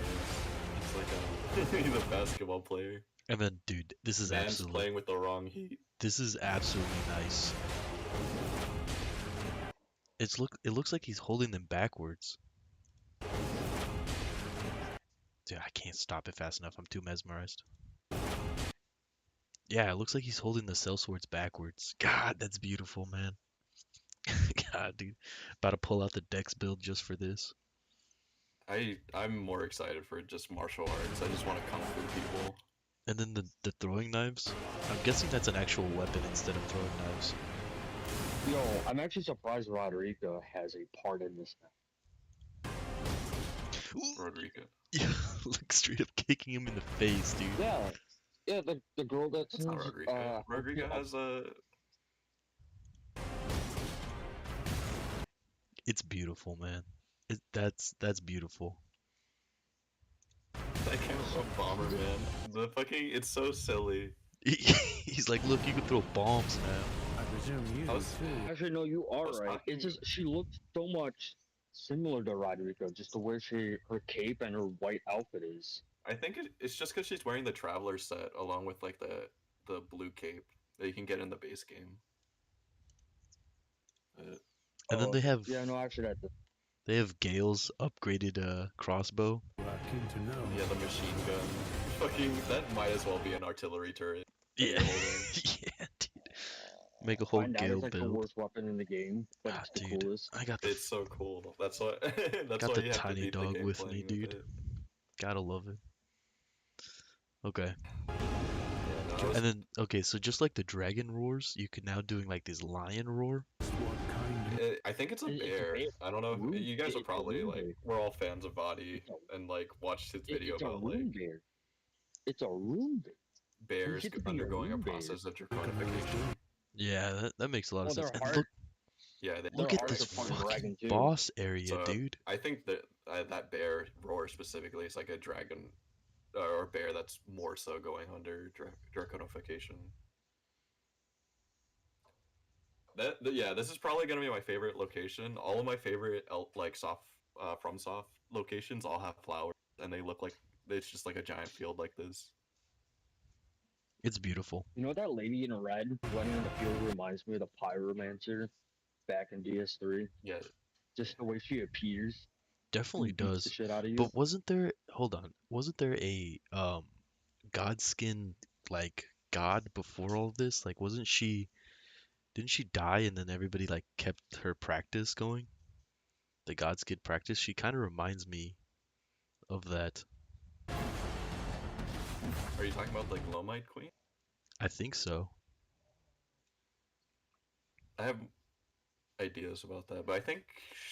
He's like he's a basketball player. And then, dude, this is Man's absolutely playing with the wrong heat. this is absolutely nice. It looks like he's holding them backwards. Dude, I can't stop it fast enough. I'm too mesmerized. Yeah, it looks like he's holding the sellswords backwards. God, that's beautiful, man. God, dude. About to pull out the Dex build just for this. I'm more excited for just martial arts. I just want to kung fu people. And then the throwing knives. I'm guessing that's an actual weapon instead of throwing knives. Yo, I'm actually surprised Rodrigo has a part in this now. Rodrigo. Yeah, like straight up kicking him in the face, dude. Yeah, the girl that That's not sings, Rodrigo. Rodrigo has a. It's beautiful, man. That's beautiful. That came from Bomberman. The fucking. It's so silly. He's like, look, you can throw bombs now. I presume you I was- too. Actually, no, you are was right. talking- It's just she looks so much similar to Rodrigo, just the way her cape and her white outfit is. I think it's just because she's wearing the Traveler set along with like the blue cape that you can get in the base game. And then Oh, they have Yeah, no, actually, they have Gale's upgraded crossbow. You are keen to know. Yeah, the machine gun. Fucking that might as well be an artillery turret. that you're Yeah, holding. yeah, dude. Make a whole find out Gale it's like the build. worst weapon in the game, but Ah, it's the dude, coolest. I got the It's so cool. That's why. That's got why the you have tiny to beat the dog game with playing me, with dude. it. Gotta love it. Okay. Yeah, no, I was- And then okay, so just like the dragon roars, you can now doing like this lion roar. What kind I think it's a It's a bear. bear. I don't know. Rune- You guys are it's a probably rune like bear. we're all fans of Vadi It's a- and like watched his video It's a about rune like bear. It's a rune bear. bears get to be a undergoing a rune bear. process of of draconification. Yeah, that makes a lot of Well, sense. they're And hard- Yeah, they, look They're at hard this to fight fucking dragon, too. boss area, So, dude. I think that that bear roar specifically is like a dragon or bear that's more so going under draconification. Yeah, this is probably gonna be my favorite location. All of my favorite like soft FromSoft locations all have flowers, and they look like it's just like a giant field like this. It's beautiful. You know that lady in red running in the field reminds me of the Pyromancer back in DS3. Yeah, Just the way she appears, Definitely beats the does. shit out of you. But wasn't there, hold on, wasn't there a Godskin like god before all this? Like wasn't she, didn't she die and then everybody like kept her practice going? The Godskin practice? She kind of reminds me of that. are you talking about like Lomite Queen? I think so. I have ideas about that, but I think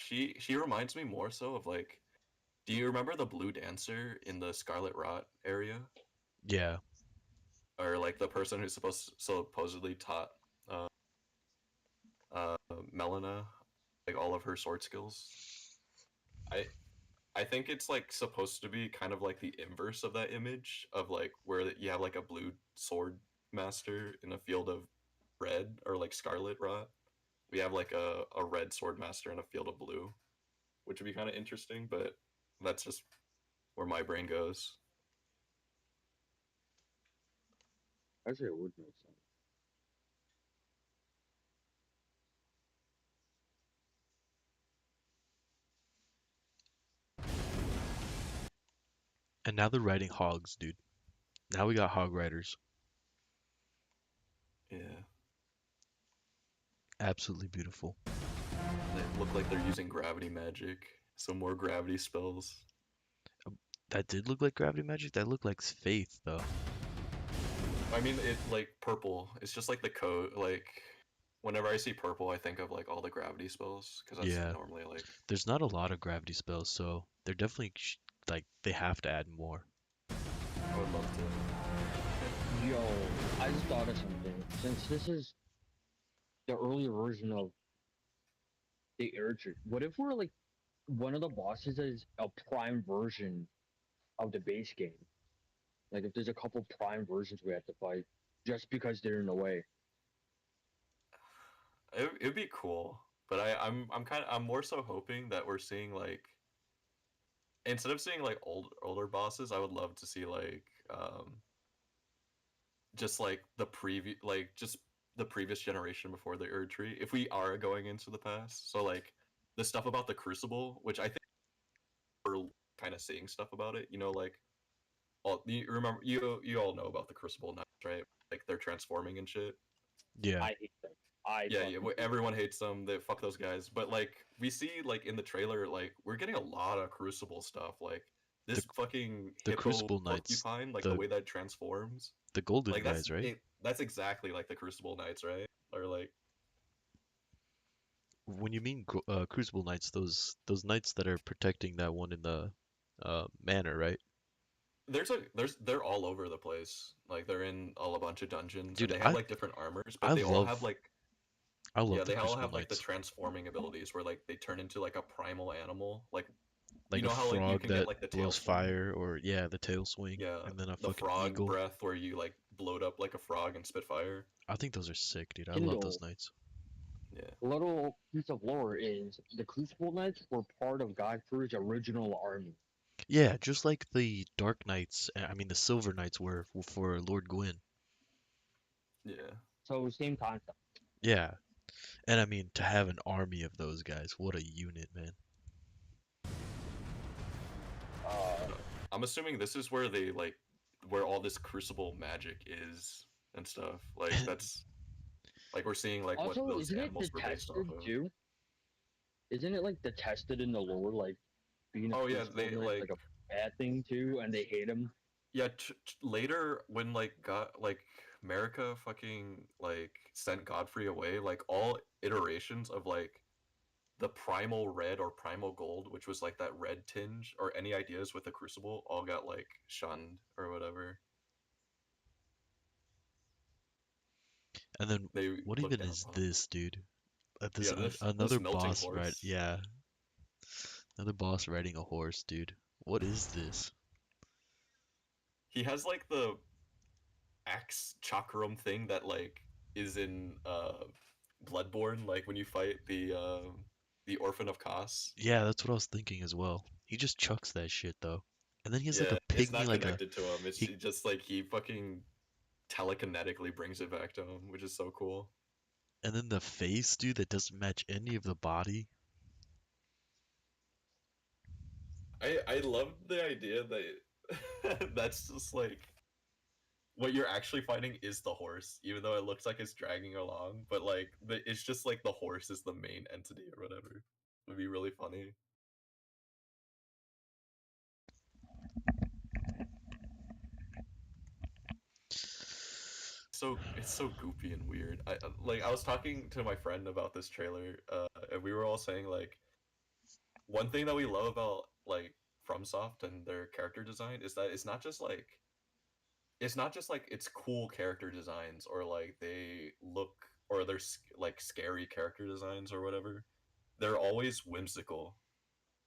she reminds me more so of like. Do you remember the blue dancer in the Scarlet Rot area, Yeah. or like the person who's supposedly taught uh, Melina like all of her sword skills? I I think it's like supposed to be kind of like the inverse of that image of like where you have like a blue sword master in a field of red or like Scarlet Rot. We have like a red sword master in a field of blue, which would be kind of interesting, but that's just where my brain goes. Actually, it would make sense. And now they're riding hogs, dude. Now we got hog riders. Yeah. Absolutely beautiful. They look like they're using gravity magic. Some more gravity spells. That did look like gravity magic. That looked like Faith, though. I mean, it like purple. It's just like the code. Like, whenever I see purple, I think of like all the gravity spells because that's Yeah. normally like. There's not a lot of gravity spells, so they're definitely like they have to add more. I would love to. Yo, I just thought of something. Since this is the earlier version of the air tree, what if we're like one of the bosses is a prime version of the base game? Like if there's a couple prime versions we have to fight just because they're in the way. It'd be cool, but I'm more so hoping that we're seeing like instead of seeing like older bosses, I would love to see like just like just the previous generation before the Erd Tree. If we are going into the past, so like the stuff about the Crucible, which I think we're kind of seeing stuff about it. You know, like all you remember you all know about the Crucible Knights, right? Like they're transforming and shit. Yeah. I hate them. Yeah, fucking hate everyone hates them. They fuck those guys. But like we see like in the trailer, like we're getting a lot of Crucible stuff. Like this fucking the hippo Crucible Knights, porcupine, like the- the way that transforms. The golden Like guys, right? that's exactly like the Crucible Knights, right? Or like When you mean Crucible Knights, those knights that are protecting that one in the manor, right? they're all over the place. Like they're in a bunch of dungeons, Dude, and they have like different armors, but I they all love have like I love yeah, the they all Crucible have like the Knights. transforming abilities where like they turn into like a primal animal. Like Like you know a how like you frog can that get like the tail blows swing? fire, or yeah, the tail swing, Yeah, and then a the fucking frog eagle. breath where you like bloat up like a frog and spit fire. I think those are sick, dude. I love Kindle. those knights. Yeah. A little piece of lore is the Crucible Knights were part of Godfrey's original army. Yeah, just like the Dark Knights, I mean the Silver Knights were for Lord Gwyn. Yeah. So same concept. Yeah, and I mean to have an army of those guys, what a unit, man. I'm assuming this is where they like where all this crucible magic is and stuff. Like that's like we're seeing like Also, what those isn't it animals were based off detested of. too? Isn't it like detested in the lore, like being a Oh yeah, Crucible they Knight, like a bad thing too, and they hate him? yeah, later when like got like America fucking like sent Godfrey away, like all iterations of like the primal red or primal gold, which was like that red tinge, or any ideas with the crucible, all got like shunned or whatever. And then They what looked even down is upon. this, dude? This Yeah, another this melting boss, right? horse. Yeah, another boss riding a horse, dude. What is this? He has like the axe chakram thing that like is in Bloodborne, like when you fight the the Orphan of Kos. Yeah, that's what I was thinking as well. He just chucks that shit though. And then he has like Yeah, a it's pygmy, not like a connected to him. It's he. just like he fucking telekinetically brings it back to him, which is so cool. And then the face, dude, that doesn't match any of the body. I love the idea that that's just like what you're actually fighting is the horse, even though it looks like it's dragging along. But like, it's just like the horse is the main entity or whatever. Would be really funny. So it's so goopy and weird. I was talking to my friend about this trailer, and we were all saying like one thing that we love about like FromSoft and their character design is that it's not just like it's cool character designs or like they look or they're like scary character designs or whatever. They're always whimsical.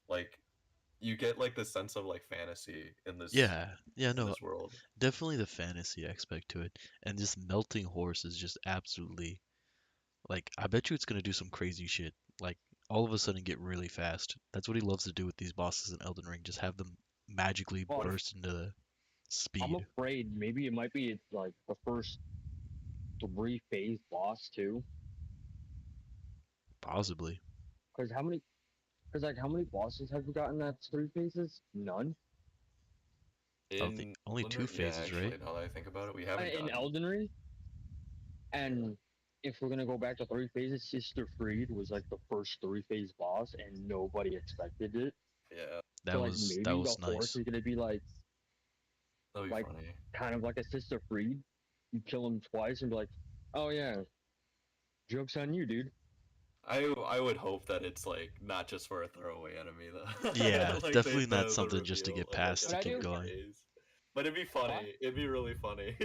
Like you get like this sense of like fantasy Yeah, yeah, in no, this world. definitely the fantasy aspect to it. And this melting horse is just absolutely like I bet you it's gonna do some crazy shit. Like all of a sudden get really fast. That's what he loves to do with these bosses in Elden Ring. Just have them magically Well, burst into I'm speed. afraid maybe it might be like the first 3 phase boss too. Possibly. Because how many? Because like how many bosses have we gotten that's 3 phases? None. I don't think only Elden 2 Ring- phases, actually, right? now that I think about it, we haven't In gotten. Elden Ring. And if we're gonna go back to 3 phases, Sister Fried was like the first 3 phase boss, and nobody expected it. Yeah, So like That maybe was the horse nice. is gonna be like that'd be Like- funny. kind of like a Sister Fried. You kill him twice and be like, oh yeah, joke's on you, dude. I would hope that it's like not just for a throwaway enemy though. Yeah, Like, definitely the not something just to reveal get of, like, past to a keep third going. phase. But it'd be funny. It'd be really funny.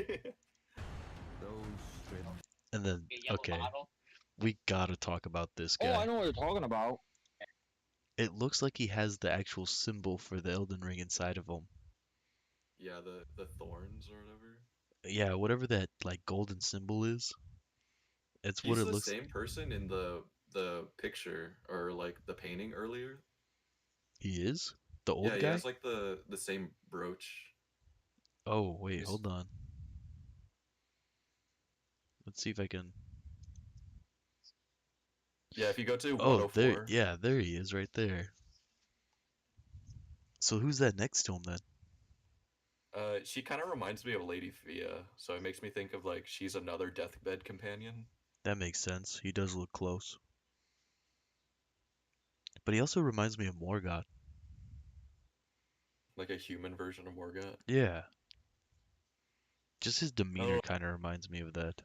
Those stripped And then okay, we gotta talk about this Oh, I guy. know what you're talking about. It looks like he has the actual symbol for the Elden Ring inside of him. Yeah, the thorns or whatever. Yeah, whatever that like golden symbol is. It's what He's it the looks. same person in the picture or like the painting earlier. He is the old Yeah, he guy. has like the same brooch. Oh wait, He's- hold on. Let's see if I can. Yeah, if you go to Oh, there. 104. Yeah, there he is, right there. So who's that next to him then? She kind of reminds me of Lady Fia, so it makes me think of like she's another deathbed companion. That makes sense. He does look close. But he also reminds me of Morgoth. Like a human version of Morgoth. Yeah. Just his demeanor Oh. kind of reminds me of that.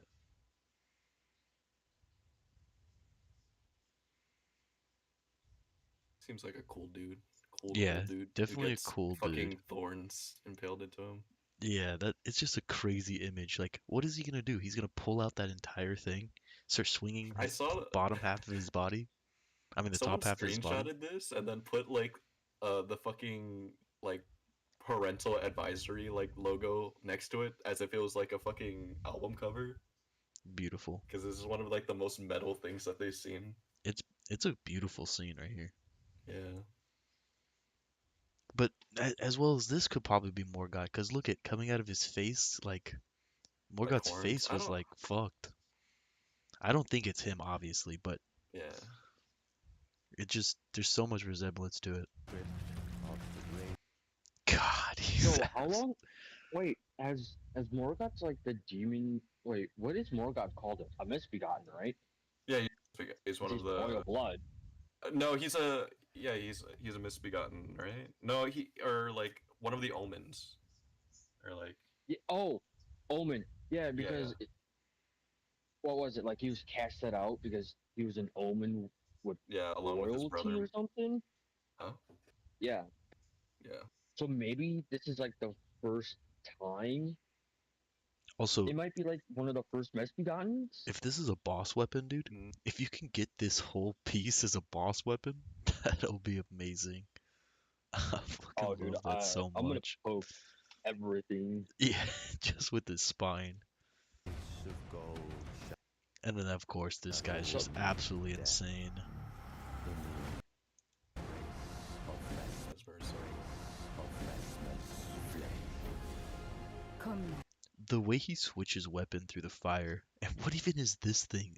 Seems like a cool dude. Cool Yeah, old dude. who definitely a gets cool dude. fucking thorns impaled into him. Yeah, that it's just a crazy image. Like, what is he gonna do? He's gonna pull out that entire thing, start swinging I his saw bottom half of his body. I mean, the someone top half of his body. screenshotted this and then put like the fucking like parental advisory like logo next to it as if it was like a fucking album cover Beautiful. because this is one of like the most metal things that they've seen. It's a beautiful scene right here. Yeah. But as well as this could probably be Morgoth, because look at coming out of his face, like Morgoth's horns. face I was don't- like fucked. I don't think it's him, obviously, but Yeah. it just there's so much resemblance to it. stripped of the grave. God, he's So how long? Wait, as Morgoth's like the demon. Wait, what is Morgoth called? A misbegotten, right? He's one He's of the royal blood. no, he's a misbegotten, right? No, he or like one of the omens. Or like Yeah, oh, Omen. Yeah, because what was it like? He was casted out because he was an Omen yeah, along with his royalty brother. or something. Huh? Yeah. Yeah. So maybe this is like the first time. also It might be like one of the first misbegottens. if this is a boss weapon, dude, Mm. if you can get this whole piece as a boss weapon, that'll be amazing. I fucking Oh, dude, love that so I'm gonna much. poke everything. Yeah, just with his spine. Face of gold And then of course this guy's just absolutely insane. in the Come now. The way he switches weapon through the fire, and what even is this thing?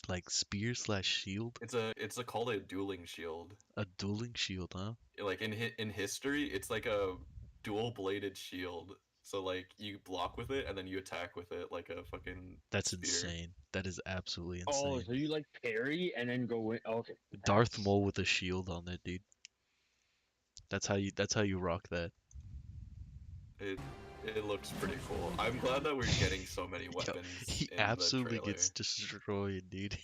Like spear slash shield? It's a called a dueling shield. A dueling shield, huh? Like in history, it's like a dual bladed shield. So like you block with it and then you attack with it like a fucking That's spear. insane. That is absolutely Oh, insane. so you like parry and then go in? Okay. Darth that's- Maul with a shield on it, dude. That's how you rock that. It it looks pretty cool. I'm glad that we're getting so many Yo, weapons he in the absolutely trailer. gets destroyed, dude.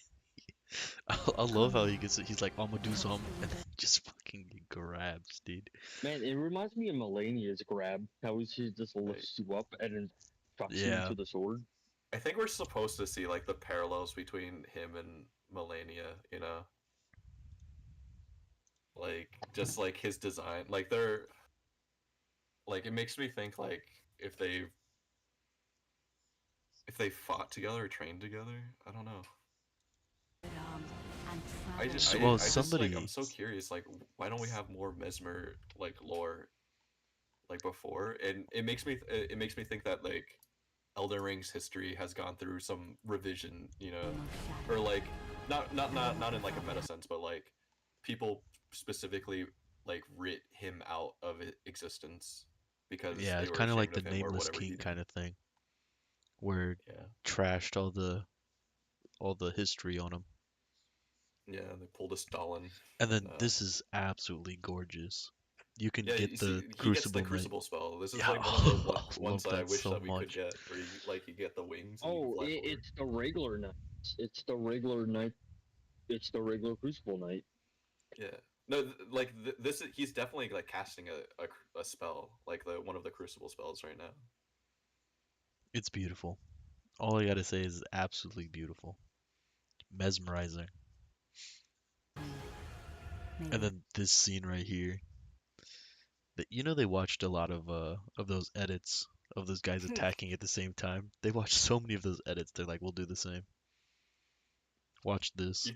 I love how he gets it. He's like, I'm gonna do something, and then just fucking get grabs, dude. Man, it reminds me of Melania's grab. How she just lifts you up and then chucks you Yeah. into the sword. I think we're supposed to see like the parallels between him and Melania, you know? Like just like his design. Like they're like it makes me think like if they fought together or trained together. I don't know. Armed and I just travel. I, Well, I just like somebody- I'm so curious like why don't we have more Mesmer like lore like before? And it makes me think that like Elden Ring's history has gone through some revision, you know, or like not in like a meta sense, but like people specifically like writ him out of existence because Yeah, they it's were kind of like ashamed the of him or Nameless whatever he King did. kind of thing, where Yeah, trashed all the history on him. yeah, they pulled a Stalin. And then No. this is absolutely gorgeous. You can Yeah, get you the see, he gets Crucible the Knight. Crucible spell. This is Yeah, like one of the I ones love that I that wish so that we could much. get, where you get the wings and you Oh, can fly forward. it's the regular knight. It's the regular knight. It's the regular Crucible Knight. Yeah. No, this is he's definitely like casting a spell, like the one of the Crucible spells right now. It's beautiful. All I gotta say is absolutely beautiful. Mesmerizing. Maybe. And then this scene right here. They watched a lot of those edits of those guys attacking at the same time. They watched so many of those edits. They're like, we'll do the same. Watch this. You,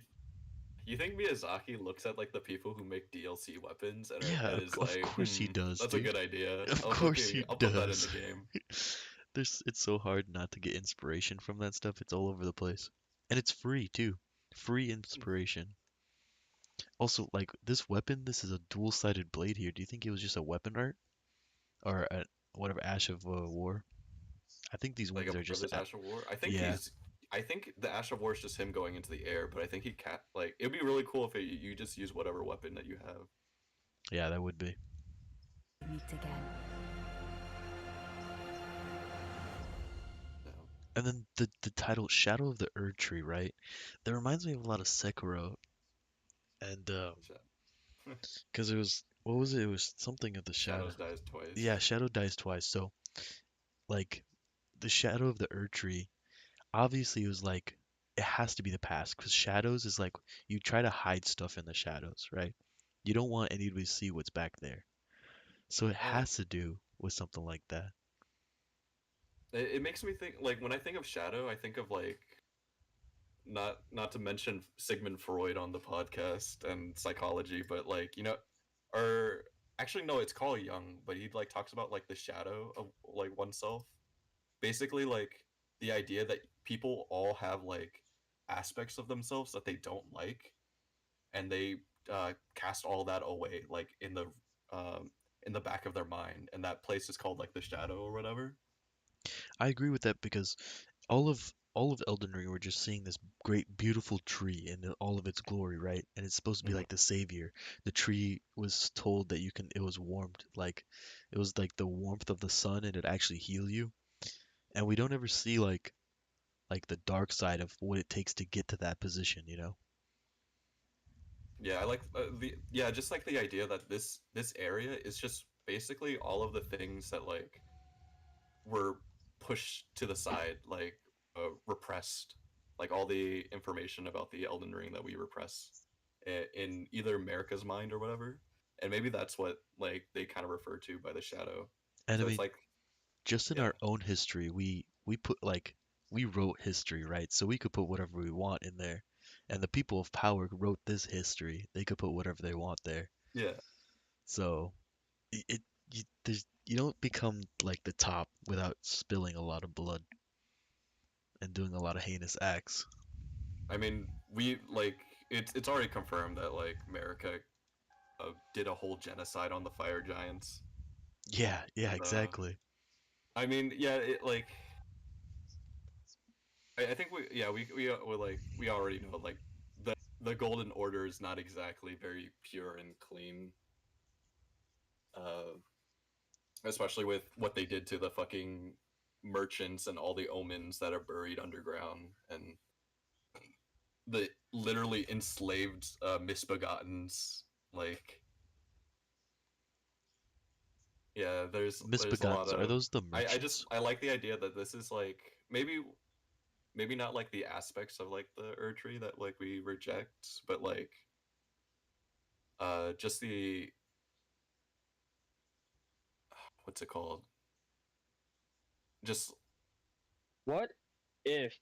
you think Miyazaki looks at like the people who make DLC weapons and, Yeah, and is of like, course he does, that's dude. a good idea. Of I'll course fucking- he I'll put that in does. the game. It's so hard not to get inspiration from that stuff. It's all over the place. And it's free too. Free inspiration. Also, like this weapon, this is a dual-sided blade here. Do you think it was just a weapon art? Or whatever, Ash of War? I think these Like wings a are just Privilege Ash of War. yeah. I think the Ash of War is just him going into the air, but I think he can't. Like, it'd be really cool if you just use whatever weapon that you have. Yeah, that would be. Meet again. So. And then the title Shadow of the Erd Tree, right? That reminds me of a lot of Sekiro. And because it was what was it? It was something of the shadow. Shadows dies twice. Yeah, Shadow dies twice. So like the Shadow of the Erd Tree, obviously it was like it has to be the past because shadows is like you try to hide stuff in the shadows, right? You don't want anybody to see what's back there. So it Yeah. has to do with something like that. It makes me think like when I think of Shadow, I think of like not to mention Sigmund Freud on the podcast and psychology, but like or actually no, it's Carl Jung, but he like talks about like the shadow of like oneself. Basically, like the idea that people all have like aspects of themselves that they don't like, and they cast all that away, like in the back of their mind, and that place is called like the shadow or whatever. I agree with that because all of Elden Ring, we're just seeing this great, beautiful tree in all of its glory, right? And it's supposed to be Mhm. like the savior. The tree was told that it was warmed, like it was like the warmth of the sun, and it actually heal you. And we don't ever see like the dark side of what it takes to get to that position, you know? Yeah, I like just like the idea that this area is just basically all of the things that like were pushed to the side, like repressed, like all the information about the Elden Ring that we repress in either America's mind or whatever. And maybe that's what like they kind of refer to by the shadow. And I So it's mean, like just in yeah. our own history, we put like we wrote history, right? So we could put whatever we want in there. And the people of power wrote this history. They could put whatever they want there. Yeah. So it you don't become like the top without spilling a lot of blood and doing a lot of heinous acts. I mean, we like it's already confirmed that like America did a whole genocide on the fire giants. Yeah, yeah, So, exactly. I mean, yeah, it like I think we already know like the Golden Order is not exactly very pure and clean, uh, especially with what they did to the fucking merchants and all the omens that are buried underground and the literally enslaved misbegottens. Like, yeah, there's a lot Misbegottens, are of those the I just merchants? I like the idea that this is like maybe not like the aspects of like the Erdtree that like we reject, but like just the what's it called? Just What if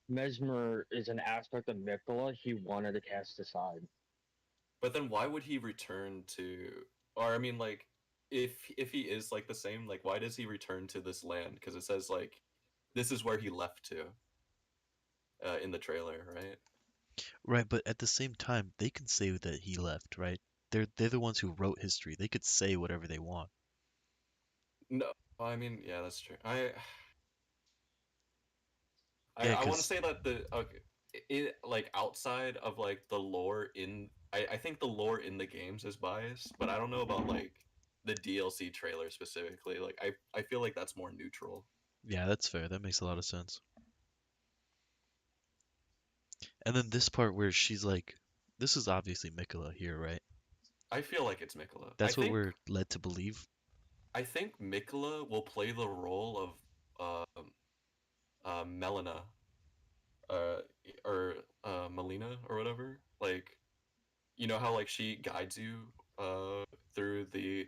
Mesmer is an aspect of Mikola he wanted to cast aside? but then why would he return to or I mean like if he is like the same, like why does he return to this land? Because it says like this is where he left to in the trailer, right? Right, but at the same time, they can say that he left, right? They're the ones who wrote history. They could say whatever they want. No, I mean yeah, that's true. Yeah, I want to 'cause say that the okay, it like outside of like the lore in I think the lore in the games is biased, but I don't know about like the DLC trailer specifically. Like I feel like that's more neutral. yeah, that's fair. That makes a lot of sense. And then this part where she's like, this is obviously Mikola here, right? I feel like it's Mikola. That's what we're led to believe. I think Mikola will play the role of Melina uh or Melina or whatever. Like you know how like she guides you through the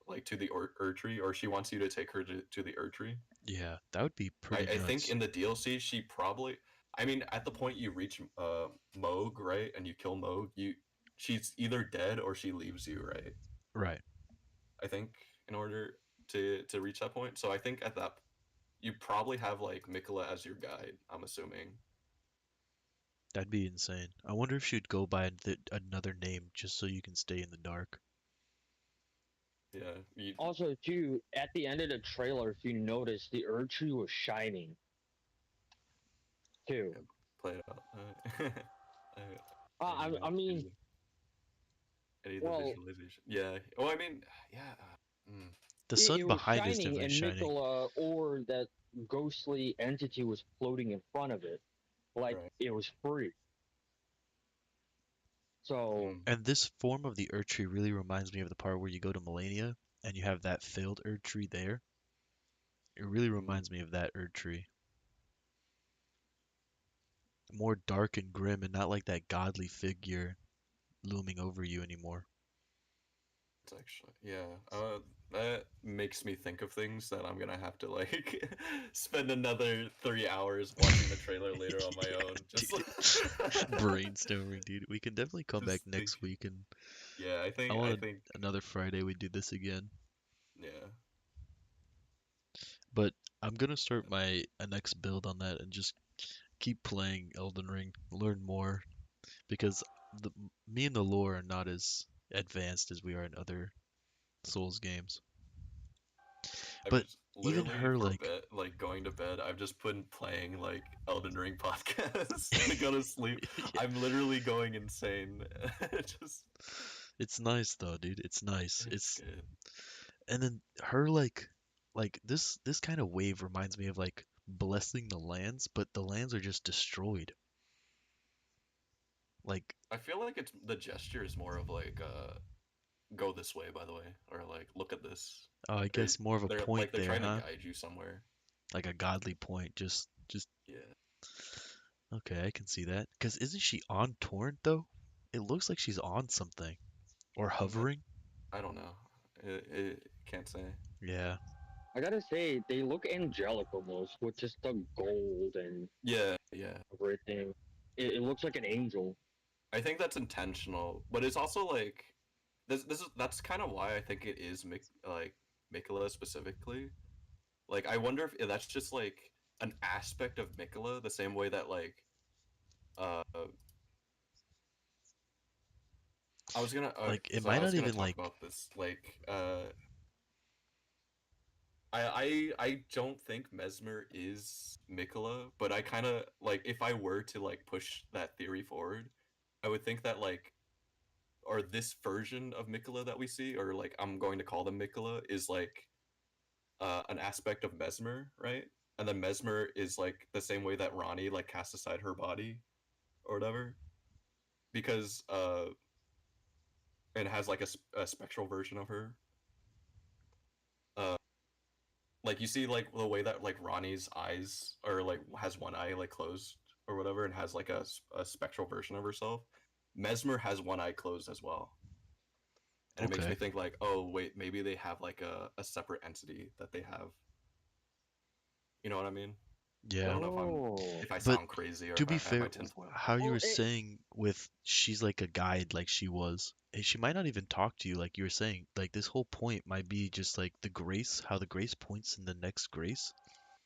like to the Erdtree, or she wants you to take her to the Erdtree. Yeah, that would be pretty I think nuts. in the DLC she probably I mean at the point you reach Moog, right, and you kill Moog, she's either dead or she leaves you, right? Right. I think in order to reach that point. So I think at that you probably have like Mikola as your guide, I'm assuming. That'd be insane. I wonder if she'd go by another name just so you can stay in the dark. Yeah, you Also, too, at the end of the trailer, if you notice, the Erdtree was shining too. play it out. I mean, I need the well, visualization. Yeah. Oh, I mean, yeah. Mm, The it sun was behind is shining, definitely and shining. Mikola or that ghostly entity was floating in front of it, like right. it was free. So Mm, And this form of the Erd tree really reminds me of the part where you go to Melania and you have that failed Erd tree there. It really mm. reminds me of that Erd tree. More dark and grim and not like that godly figure looming over you anymore. It's actually yeah. That makes me think of things that I'm gonna have to like spend another 3 hours watching the trailer later on my Yeah, own. Just dude. Brainstorming, dude. We can definitely come back just next think. week and Yeah, I I want think another Friday we do this again. yeah. But I'm gonna start my a next build on that and just keep playing Elden Ring, learn more because the me and the lore are not as advanced as we are in other Souls games. I've But just even literally her for like bed, like going to bed, I've just been playing like Elden Ring podcasts to go to sleep. yeah, I'm literally going insane. just it's nice though, dude. It's nice. it's It's good. and then her like this kind of wave reminds me of like blessing the lands, but the lands are just destroyed. Like I feel like it's the gesture is more of like go this way by the way or like look at this. I Or guess more of a point they're there, trying to huh? guide you somewhere. Like a godly point. Just Yeah. okay, I can see that. Because isn't she on Torrent though? It looks like she's on something or Mm, hovering. I don't know. It can't say. Yeah, I gotta say, they look angelic almost with just the gold and Yeah, yeah. everything. It looks like an angel. I think that's intentional, but it's also like that's kind of why I think it is like Mikola specifically. Like, I wonder if that's just like an aspect of Mikola, the same way that like uh I was gonna Like it so might I was not gonna even talk like about this like I don't think Mesmer is Mikola, but I kind of like if I were to like push that theory forward, I would think that like or this version of Mikola that we see, or like I'm going to call them Mikola, is like an aspect of Mesmer, right? And then Mesmer is like the same way that Ronnie like cast aside her body or whatever, because and has like a spectral version of her. Uh, like you see like the way that like Ronnie's eyes are like has one eye like closed or whatever, and has like a spectral version of herself. Mesmer has one eye closed as well, and it makes me okay. think like, oh wait, maybe they have like a separate entity that they have. You know what I mean? I Yeah. don't know Oh. if I But sound crazy or to if be I have fair, my tinfoil how hat. you Well, were saying with she's like a guide, like she was, she might not even talk to you, like you were saying. Like this whole point might be just like the grace, how the grace points in the next grace.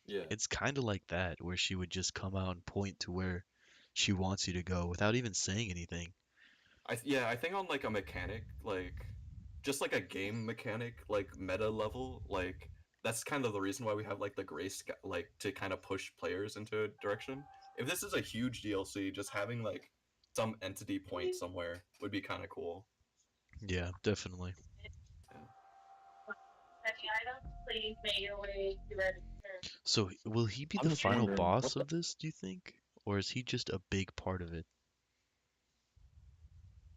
Yeah. It's kind of like that, where she would just come out and point to where she wants you to go without even saying anything. Yeah, I think on like a mechanic, like just like a game mechanic, like meta level, like that's kind of the reason why we have like the grace, like to kind of push players into a direction. If this is a huge DLC, just having like some entity point somewhere would be kind of cool. Yeah, definitely. Yeah. Any items, please make your way to register. So will he be I'm the just final wondering what boss the of this, do you think? Or is he just a big part of it?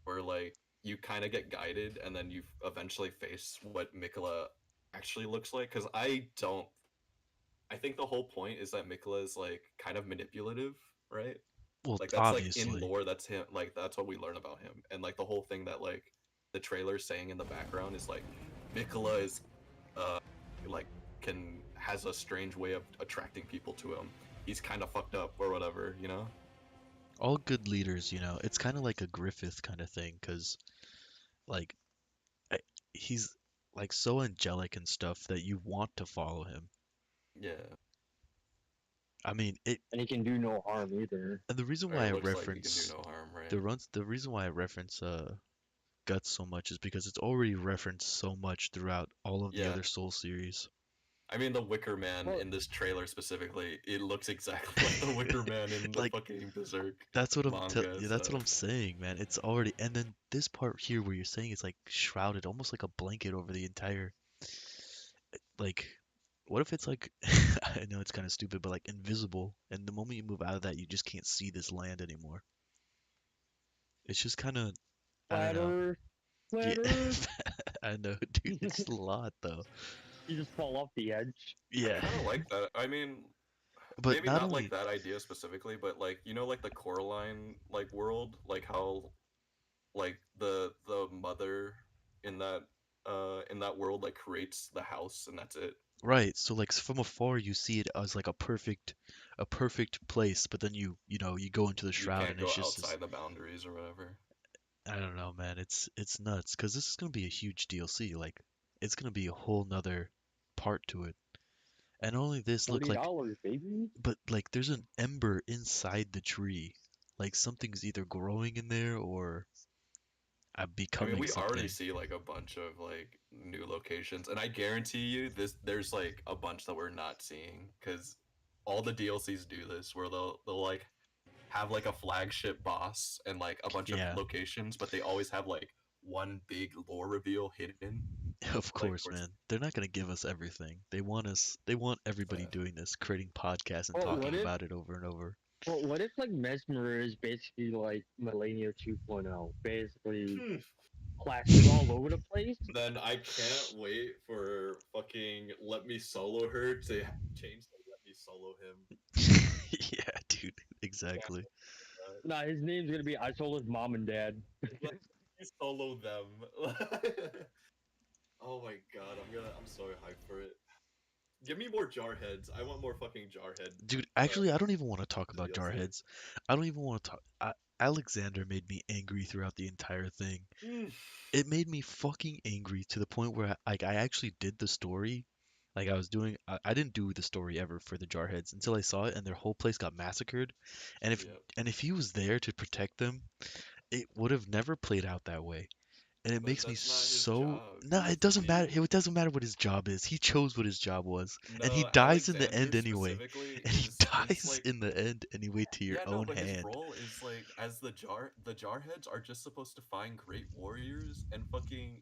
Where like you kind of get guided and then you eventually face what Mikola actually looks like. Because I think the whole point is that Mikola is like kind of manipulative, right? Well, Like that's like in obviously. lore, that's him. Like that's what we learn about him, and like the whole thing that like the trailer saying in the background is like Mikola is, uh, like has a strange way of attracting people to him. He's kind of fucked up or whatever, you know? All good leaders, it's kind of like a Griffith kind of thing, because like I, he's like so angelic and stuff that you want to follow him. Yeah, I mean, and he can do no harm either. and the reason or why it I looks like he can do reference no harm, right? the reason why I reference Guts so much is because it's already referenced so much throughout all of the Yeah, other Soul series. I mean the Wicker Man Well, in this trailer specifically, it looks exactly like the Wicker Man in the Like fucking Berserk manga. yeah, that's what So I'm saying, man. It's already, and then this part here where you're saying it's like shrouded, almost like a blanket over the entire, like, what if it's like, I know it's kind of stupid, but like invisible, and the moment you move out of that, you just can't see this land anymore. It's just kind of, I don't flat know. Earth, Yeah, flat Earth. I know, dude. It's a lot though. You just fall off the edge. I Yeah, kind of like that. I mean, but maybe not not like only, that idea specifically, but like like the Coraline like world, like how like the mother in that world like creates the house and that's it. right. So like from afar, you see it as like a perfect place, but then you go into the You shroud, can't and go it's just this. outside the boundaries or whatever. I don't know, man. It's nuts because this is gonna be a huge DLC. Like, it's gonna be a whole nother part to it. And only this look like, $40, baby. but like there's an ember inside the tree. Like something's either growing in there or I mean, becoming we already something. see like a bunch of like new locations, and I guarantee you there's like a bunch that we're not seeing because all the DLCs do this where they'll like have like a flagship boss and like a bunch of Yeah, locations, but they always have like one big lore reveal hidden, of like course, towards man. They're not gonna give us everything. They want everybody uh, doing this, creating podcasts and Well, talking what if? about it over and over. Well, what if like Mesmer is basically like Millennia 2.0, basically plastered all over the place? Then I can't wait for fucking Let Me Solo Her to change to Let Me Solo Him. Yeah, dude. Exactly. Nah, his name's gonna be I told his mom and dad. Let me solo them. Oh my god, I'm so hyped for it. Give me more Jarheads. I want more fucking Jarhead. Dude, actually, I don't even want to talk about DLC. Jarheads. I don't even want to talk. Alexander made me angry throughout the entire thing. Mm. It made me fucking angry to the point where I actually did the story. Like I didn't do the story ever for the Jarheads until I saw it and their whole place got massacred. Yep. And if he was there to protect them, it would have never played out that way. And it But makes me that's not his so job. no, He has it to doesn't matter. be. It doesn't matter what his job is. He chose what his job was, and he No, dies in the Alexander end anyway. specifically And he is dies like in the end anyway to your yeah, no, own but his hand. role is like as the Jarheads are just supposed to find great warriors and fucking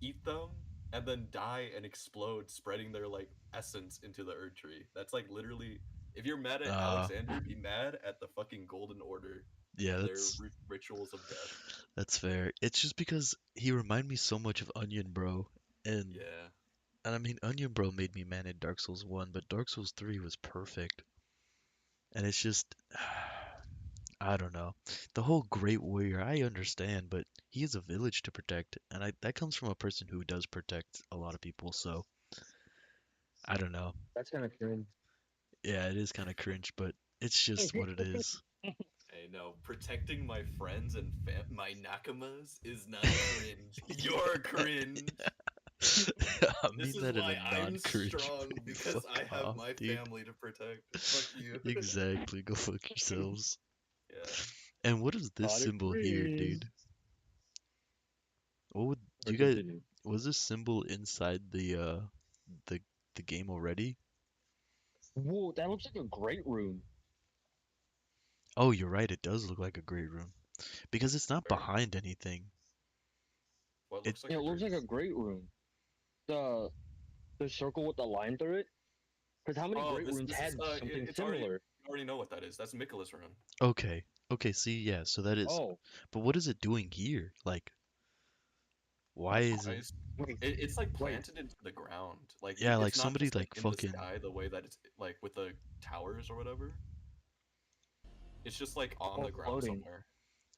eat them and then die and explode, spreading their like essence into the Erd Tree. That's like literally if you're mad at Uh, Alexander, be mad at the fucking Golden Order yeah, and their rituals of death. that's fair. It's just because he reminded me so much of Onion Bro, and Yeah. and I mean Onion Bro made me mad at Dark Souls 1, but Dark Souls 3 was perfect. And it's just I don't know. The whole Great Warrior, I understand, but he has a village to protect, and that comes from a person who does protect a lot of people, so I don't know. That's kind of cringe. Yeah, it is kind of cringe, but it's just what it is. Hey, no, protecting my friends and my nakamas is not cringe. You're cringe. I This mean is that in why a I'm non-cringe strong way. because Fuck I have off, my dude. family to protect. Fuck you. Exactly. Go fuck yourselves. Yeah. And what is this Not a symbol here, cringe. dude? What would Or you guys? continue. Was this symbol inside the the game already? Whoa, that looks like a great room. Oh, you're right. It does look like a great room because it's not Very- behind anything. What It looks like Yeah, a it looks great like a great room. The the circle with the line through it. Because how many Oh, great rooms this had is something it's already similar? you already know what that is. That's Nicholas Rune. Okay. Okay, see, yeah, so that is. Oh, But what is it doing here? Like, why is it? It's, wait, it's like wait. planted into the ground. Like Yeah, like it's not somebody just like like in the fucking. sky the way that it's like with the towers or whatever. It's just like on Oh, the ground floating. somewhere.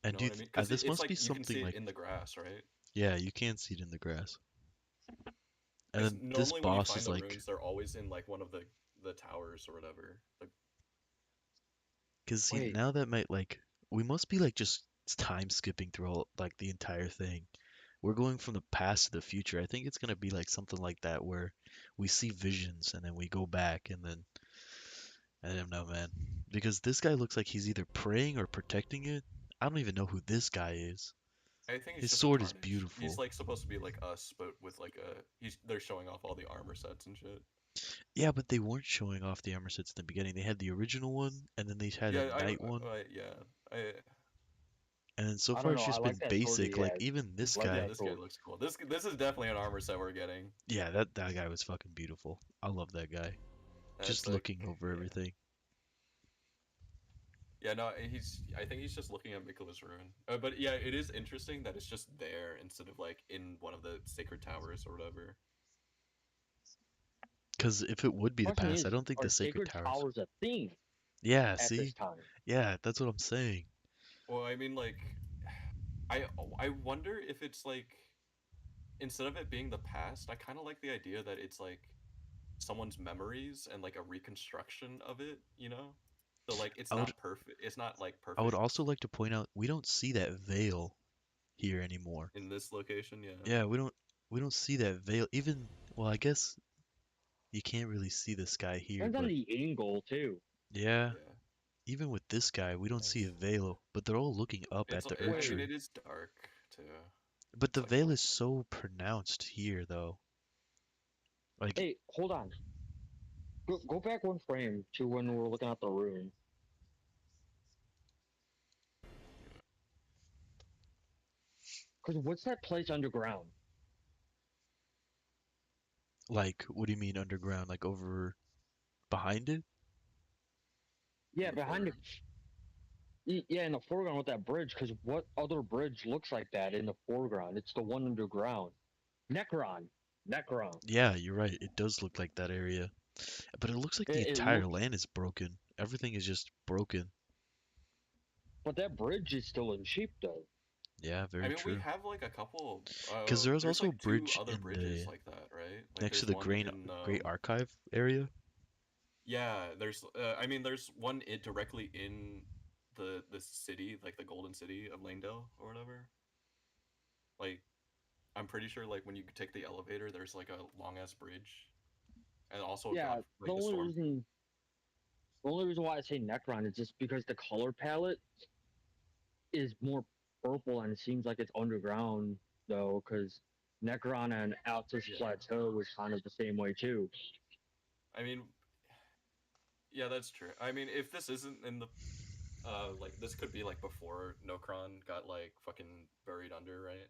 You And know do you what I mean? th Because this it's must like be you can see something it like. in the grass, right? Yeah, you can see it in the grass. And Because then this normally when you boss find is the like. runes, they're always in like one of the towers or whatever. Like, Cause see, Wait, now that might like. We must be like just time skipping through all, like the entire thing. We're going from the past to the future. I think it's gonna be like something like that where we see visions and then we go back and then I don't know, man. Because this guy looks like he's either praying or protecting it. I don't even know who this guy is. I think it's His just a sword is tarnish. He's beautiful. like supposed to be like us, but with like a they're showing off all the armor sets and shit. Yeah, but they weren't showing off the armor sets in the beginning. They had the original one, and then they had a Yeah, knight one, yeah, I and then so I far don't it's know. I just like been that sword he basic. Like has. even this Like yeah. guy, that This guy sword. looks cool. This is definitely an armor set we're getting. yeah, that guy was fucking beautiful. I love that guy. That's Just like looking over yeah. everything. Yeah, no, I think he's just looking at Nicholas Rune. But yeah, it is interesting that it's just there instead of like in one of the sacred towers or whatever. Because if it would be the Question past, I is, don't think the are sacred sacred towers. towers a thing Yeah, at this see? time? Yeah, that's what I'm saying. Well, I mean, like, I wonder if it's like instead of it being the past, I kind of like the idea that it's like someone's memories and like a reconstruction of it. You know, so like it's I would not perfect. It's not like I would perfect also like to point out we don't see that veil here anymore. in this location. Yeah. Yeah, we don't see that veil. Even well, I guess you can't really see this guy here, Depends on but the angle too. yeah, Yeah. even with this guy, we don't see a veil, but they're all looking up at It's. the I Erd mean, Tree. it is dark too. But It's the like veil is so pronounced here, though. Like, Hey, hold on. Go back one frame to when we're looking at the rune. Because what's that place underground? what do you mean underground? Like over behind it? Yeah, in the behind the. foreground. Yeah, in the foreground with that bridge. Because what other bridge looks like that in the foreground? It's the one underground. Necron. Necron. Yeah, you're right. It does look like that area. But it looks like the It entire looks, land is broken. Everything is just broken. but that bridge is still in shape though. Yeah, I very mean, we true. have like a couple. Because there was There's also a like two bridge other in bridges the like that, right? Like next to there's the one in. Great Archive area. Yeah, there's. I mean, there's one directly in the city, like the Golden City of Langdale or whatever. Like, I'm pretty sure like when you take the elevator, there's like a long ass bridge, and also Yeah, God, like the storm. the only reason why I say Necron is just because the color palette is more purple and it seems like it's underground though, because Necron and Altus Yeah. Plateau was kind of the same way too. I mean, yeah, that's true. I mean, if this isn't in the like this could be like before Nokron got like fucking buried under, right?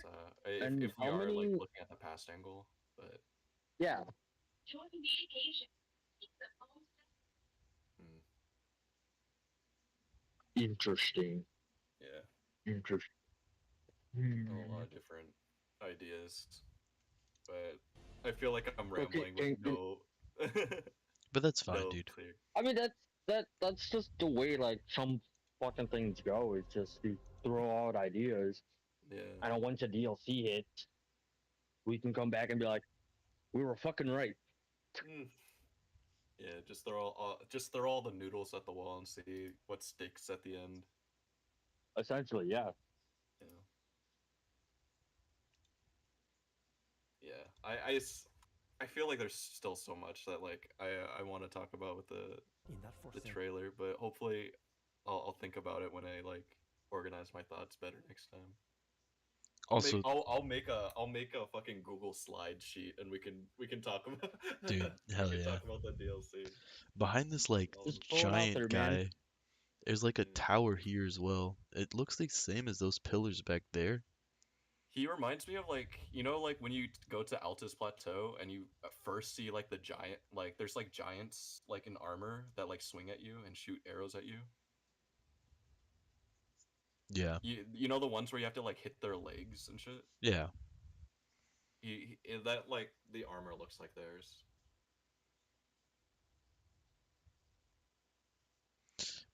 So And if we how are like many? looking at the past angle, but Yeah, Join the occasion. interesting. yeah, Interesting. a lot of different ideas, but I feel like I'm Okay, rambling with no But that's fine, no dude. clear. I mean that's just the way like some fucking things go. It's just you throw out ideas, Yeah. and once a DLC hits, we can come back and be like, we were fucking right. Mm. Yeah, just throw all the noodles at the wall and see what sticks at the end. Essentially, yeah. Yeah. Yeah. I feel like there's still so much that like I want to talk about with In that the forsaken trailer, but hopefully I'll think about it when I like organize my thoughts better next time. Also, I'll make a fucking Google slide sheet and we can talk about dude, we hell can yeah. talk about the DLC. Behind this like Just throw it out there, giant man. guy, there's like a Yeah. tower here as well. It looks the same as those pillars back there. He reminds me of like like when you go to Altus Plateau and you first see like the giant like there's like giants like in armor that like swing at you and shoot arrows at you. Yeah, You know the ones where you have to like hit their legs and shit. yeah. That like the armor looks like theirs.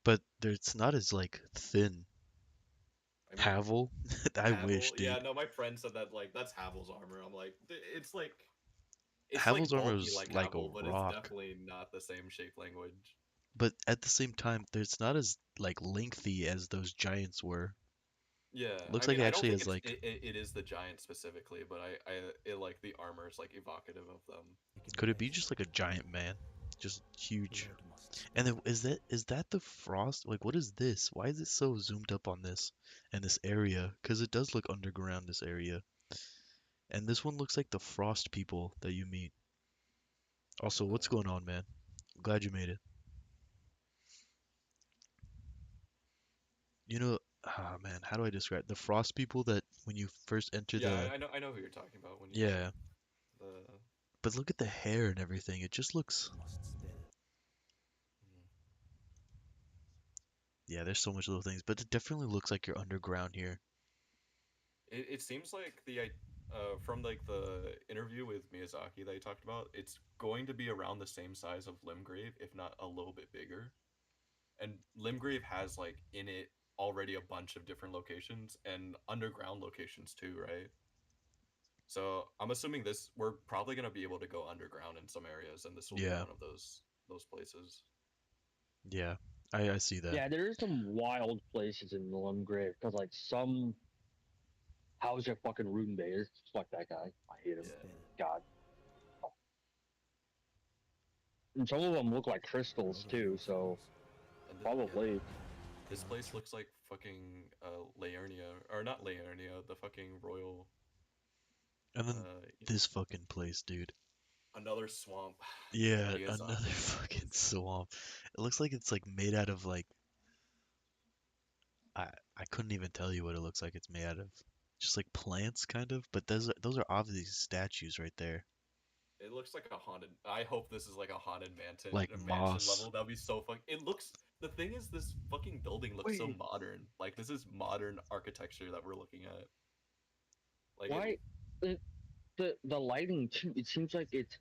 But it's not as like thin. I mean, Havel? I wish, Havel. Yeah, dude. no, my friend said that like that's Havel's armor. I'm like, it's like Havel's armor bulky is like like a Havel, but it's rock. definitely not the same shape language. But at the same time, it's not as like lengthy as those giants were. Yeah, Looks I like mean, it I don't actually think has like it is the giant specifically, but it like the armor is like evocative of them. could it be just like a giant man? Just huge. blood must And then is that the frost? Like what is this? Why is it so zoomed up on this and this area? Because it does look underground, this area. And this one looks like the frost people that you meet. Also, what's going on, man? I'm glad you made it. You know, ah man, how do I describe the frost people that when you first enter Yeah, the I know who you're talking about when you yeah, the but look at the hair and everything. It just looks still. yeah, there's so much little things, but it definitely looks like you're underground here. It seems like from like the interview with Miyazaki that he talked about, it's going to be around the same size of Limgrave, if not a little bit bigger. And Limgrave has like in it already a bunch of different locations and underground locations too, right? So I'm assuming we're probably gonna be able to go underground in some areas, and this will be Yeah, one of those places. yeah, I see that. Yeah, there is some wild places in the Limgrave because like some how's your fucking Rudenbay? Fuck that guy. I hate him. Yeah. God. And some of them look like crystals too, so And probably. this place looks like fucking Laernia, or not Laernia, the fucking royal. And then Uh, this fucking place, dude. another swamp. Yeah, Miyazaki. another fucking swamp. It looks like it's like made out of like I I couldn't even tell you what it looks like it's made out of. Just like plants kind of, but those are obviously statues right there. It looks like a haunted. I hope this is like a haunted Like mansion moss. level. That'd be so fun. It looks. The thing is, this fucking building looks so Wait. modern. Like this is modern architecture that we're looking at. Like Why the lighting too, it seems like it's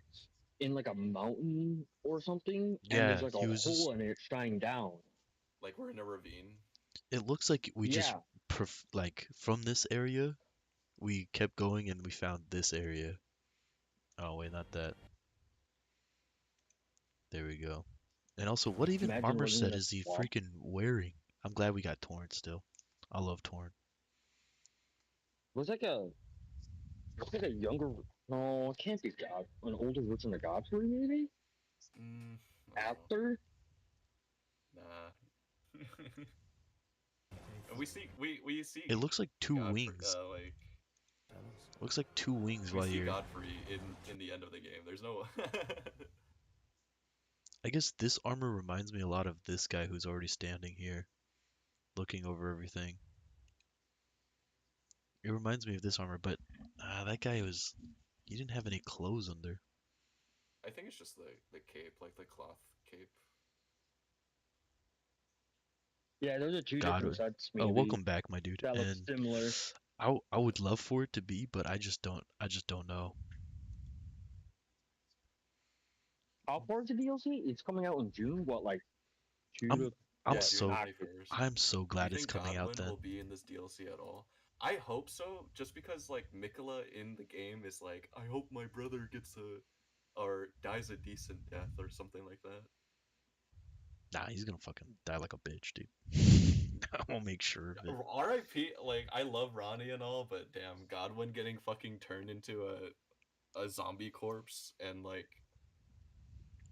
in like a mountain or something, and Yeah, there's like he a was just hole in it shining down. like we're in a ravine. it looks like we just Yeah. like from this area we kept going and we found this area. Oh wait, not that. There we go. And also, what even Imagine armor living in set a is he swamp. freaking wearing? I'm glad we got Torn still. I love Torn. Looks like a younger. No, it can't be God. An older version of Godfrey, maybe. Mm, no, After. nah. And we see It looks like two Godfrey, wings. like Looks like two wings we while see you're. Godfrey in the end of the game. There's no. I guess this armor reminds me a lot of this guy who's already standing here, looking over everything. It reminds me of this armor, but that guy was. He didn't have any clothes under. I think it's just the cape, like the cloth cape. Yeah, those are two God. different sets. Oh, Maybe welcome back, my dude. that looks And similar. I would love for it to be, but I just don't. I just don't know. How far is the DLC? It's coming out in June. What, like two I'm to I'm Yeah, what? June so 21st. I'm so Do you glad it's think coming out Godwin then. will be in this DLC at all? I hope so, just because like Mikola in the game is like, I hope my brother gets or dies a decent death or something like that. Nah, he's gonna fucking die like a bitch, dude. I will make sure of it. R.I.P. Like I love Ronnie and all, but damn, Godwin getting fucking turned into a zombie corpse and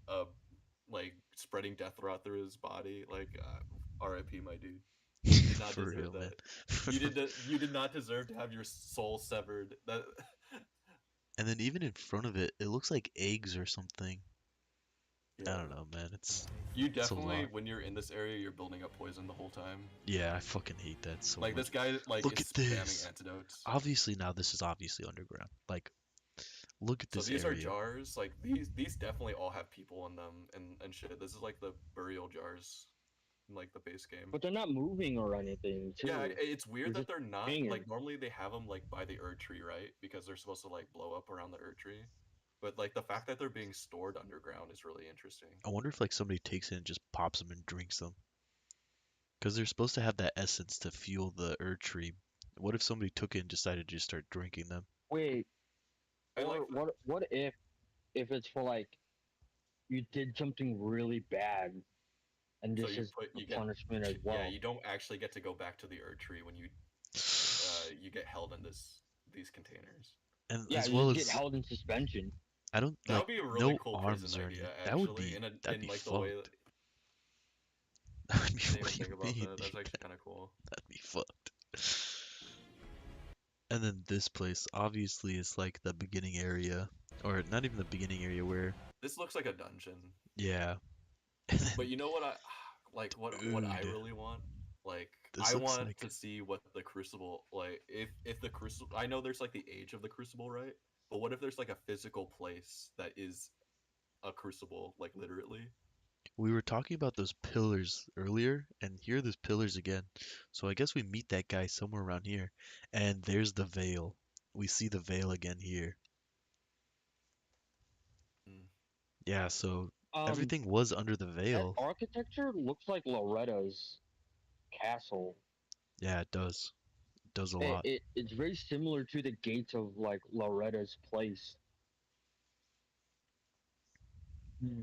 uh spreading death rot through his body, R.I.P. my dude. You did not For deserve real, man. that. You did not deserve to have your soul severed. That And then even in front of it, it looks like eggs or something. I yeah. don't know, man. It's You a definitely, lot. when you're in this area, you're building up poison the whole time. Yeah, I fucking hate that so Like much. this guy, like Look is at this. spamming antidotes. Obviously now this is obviously underground. Like, look at So this these are area. jars. Like these definitely all have people in them and shit. This is like the burial jars, in, like the base game. But they're not moving or anything. Too. Yeah, it's weird They're that just they're not hanging. like normally they have them like by the Erd tree, right? Because they're supposed to like blow up around the Erd tree. But like the fact that they're being stored underground is really interesting. I wonder if like somebody takes it and just pops them and drinks them. Because they're supposed to have that essence to fuel the Erd tree. What if somebody took it and decided to just start drinking them? Wait, I or like that. what if it's for like you did something really bad, and So this you is put the you get punishment as well. yeah, you don't actually get to go back to the Erd tree when you get held in these containers. And Yeah, as you well just as get held in suspension. I don't That like would be a really no cool arms prison or idea, anything. That would actually. be In that'd be like the way fucked. that I mean, I didn't even what do think you about mean, that. That's dude? actually kind of cool. That'd be fucked. And then this place obviously is like the beginning area, or not even the beginning area where, This looks like a dungeon. yeah. And then, But you know what I like what I dude, really want? Like this I looks want like to see what the Crucible like if the Crucible I know there's like the age of the Crucible, right? But what if there's like a physical place that is a Crucible, like literally? we were talking about those pillars earlier, and here are those pillars again. So I guess we meet that guy somewhere around here, and there's the veil. We see the veil again here. Mm. Yeah, so Um, everything was under the that veil. architecture looks like Loretta's castle. Yeah, it does. It does a lot. It's very similar to the gates of like Loretta's place. Hmm.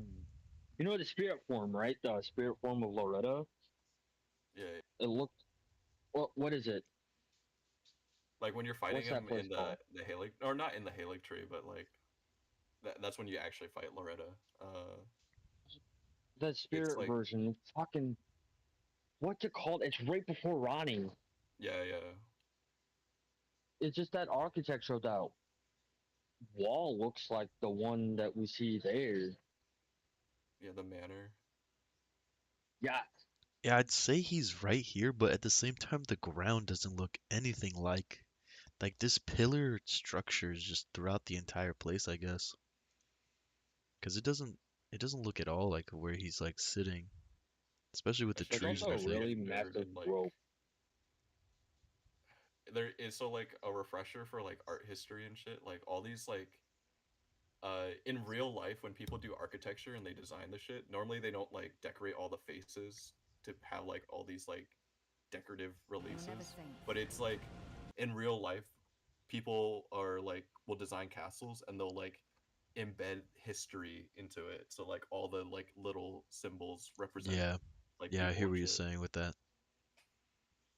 You know the spirit form, right? The spirit form of Loretta. Yeah, It looked. What is it? like when you're fighting What's that him place in called? the Halig, or not in the Halig tree, but like that's when you actually fight Loretta. The spirit like version. Fucking. What's it called? It's right before Ronnie. yeah, It's just that architecture of that wall looks like the one that we see there. yeah, the manor. Yeah, Yeah, I'd say he's right here, but at the same time, the ground doesn't look anything like this pillar structure is just throughout the entire place, I guess. Because it doesn't look at all like where he's like sitting, especially with the there's trees also and a Especially shit. really getting there massive and like rope. there is so like a refresher for like art history and shit. Like all these like in real life when people do architecture and they design the shit, normally they don't like decorate all the faces to have like all these like decorative You're never releases. safe. But it's like in real life, people are like will design castles and they'll like embed history into it. So like all the like little symbols represent Yeah, like yeah, I people hear and what you're shit. saying with that.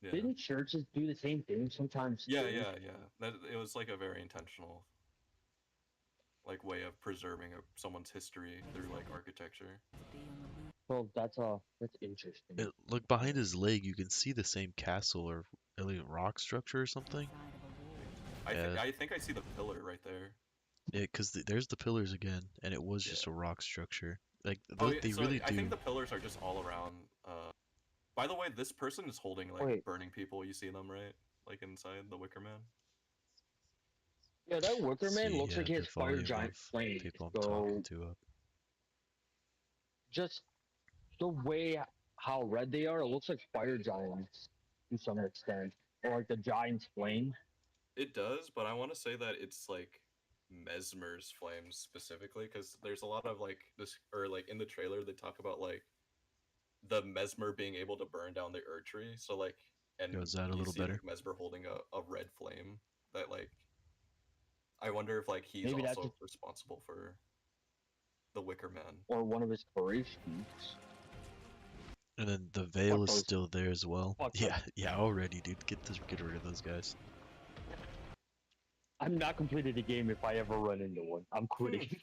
Yeah. Didn't churches do the same thing sometimes Yeah, too? yeah. That it was like a very intentional like way of preserving someone's history through like architecture. To be on the loose Well, that's interesting. Look behind his leg, you can see the same castle or rock structure or something. side of a wall. Yeah, I think I see the pillar right there. yeah, because there's the pillars again, and it was just Yeah. a rock structure. Like Oh, yeah, they so really I do. think the pillars are just all around. By the way, this person is holding like Wait. burning people. You see them, right? Like inside the Wicker Man. Yeah, that Wicker Man See, looks yeah, like he the has fire volume giant of flames. people I'm So talking to up. just the way how red they are, it looks like fire giants to some extent, or like the giant's flame. It does, but I want to say that it's like Mesmer's flames specifically, because there's a lot of like this, or like in the trailer they talk about like the Mesmer being able to burn down the Erdtree. So like, and Yo, is that a you little see better? like Mesmer holding a red flame that like, I wonder if like he's Maybe that's also responsible for the Wicker Man. or one of his creations. And then the veil is those- still there as well. fuck Yeah, yeah, already, dude. Get rid of those guys. I'm not completing the game if I ever run into one. I'm quitting.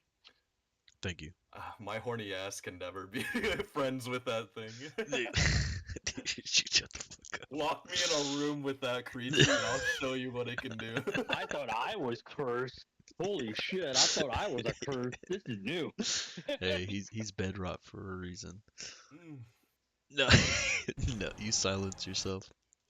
Thank you. My horny ass can never be friends with that thing. Dude, shut the fuck up. Lock me in a room with that creature and I'll show you what it can do. I thought I was cursed. Holy shit! I thought I was a curse. This is new. Hey, he's bedrock for a reason. Mm. No, no, you silence yourself.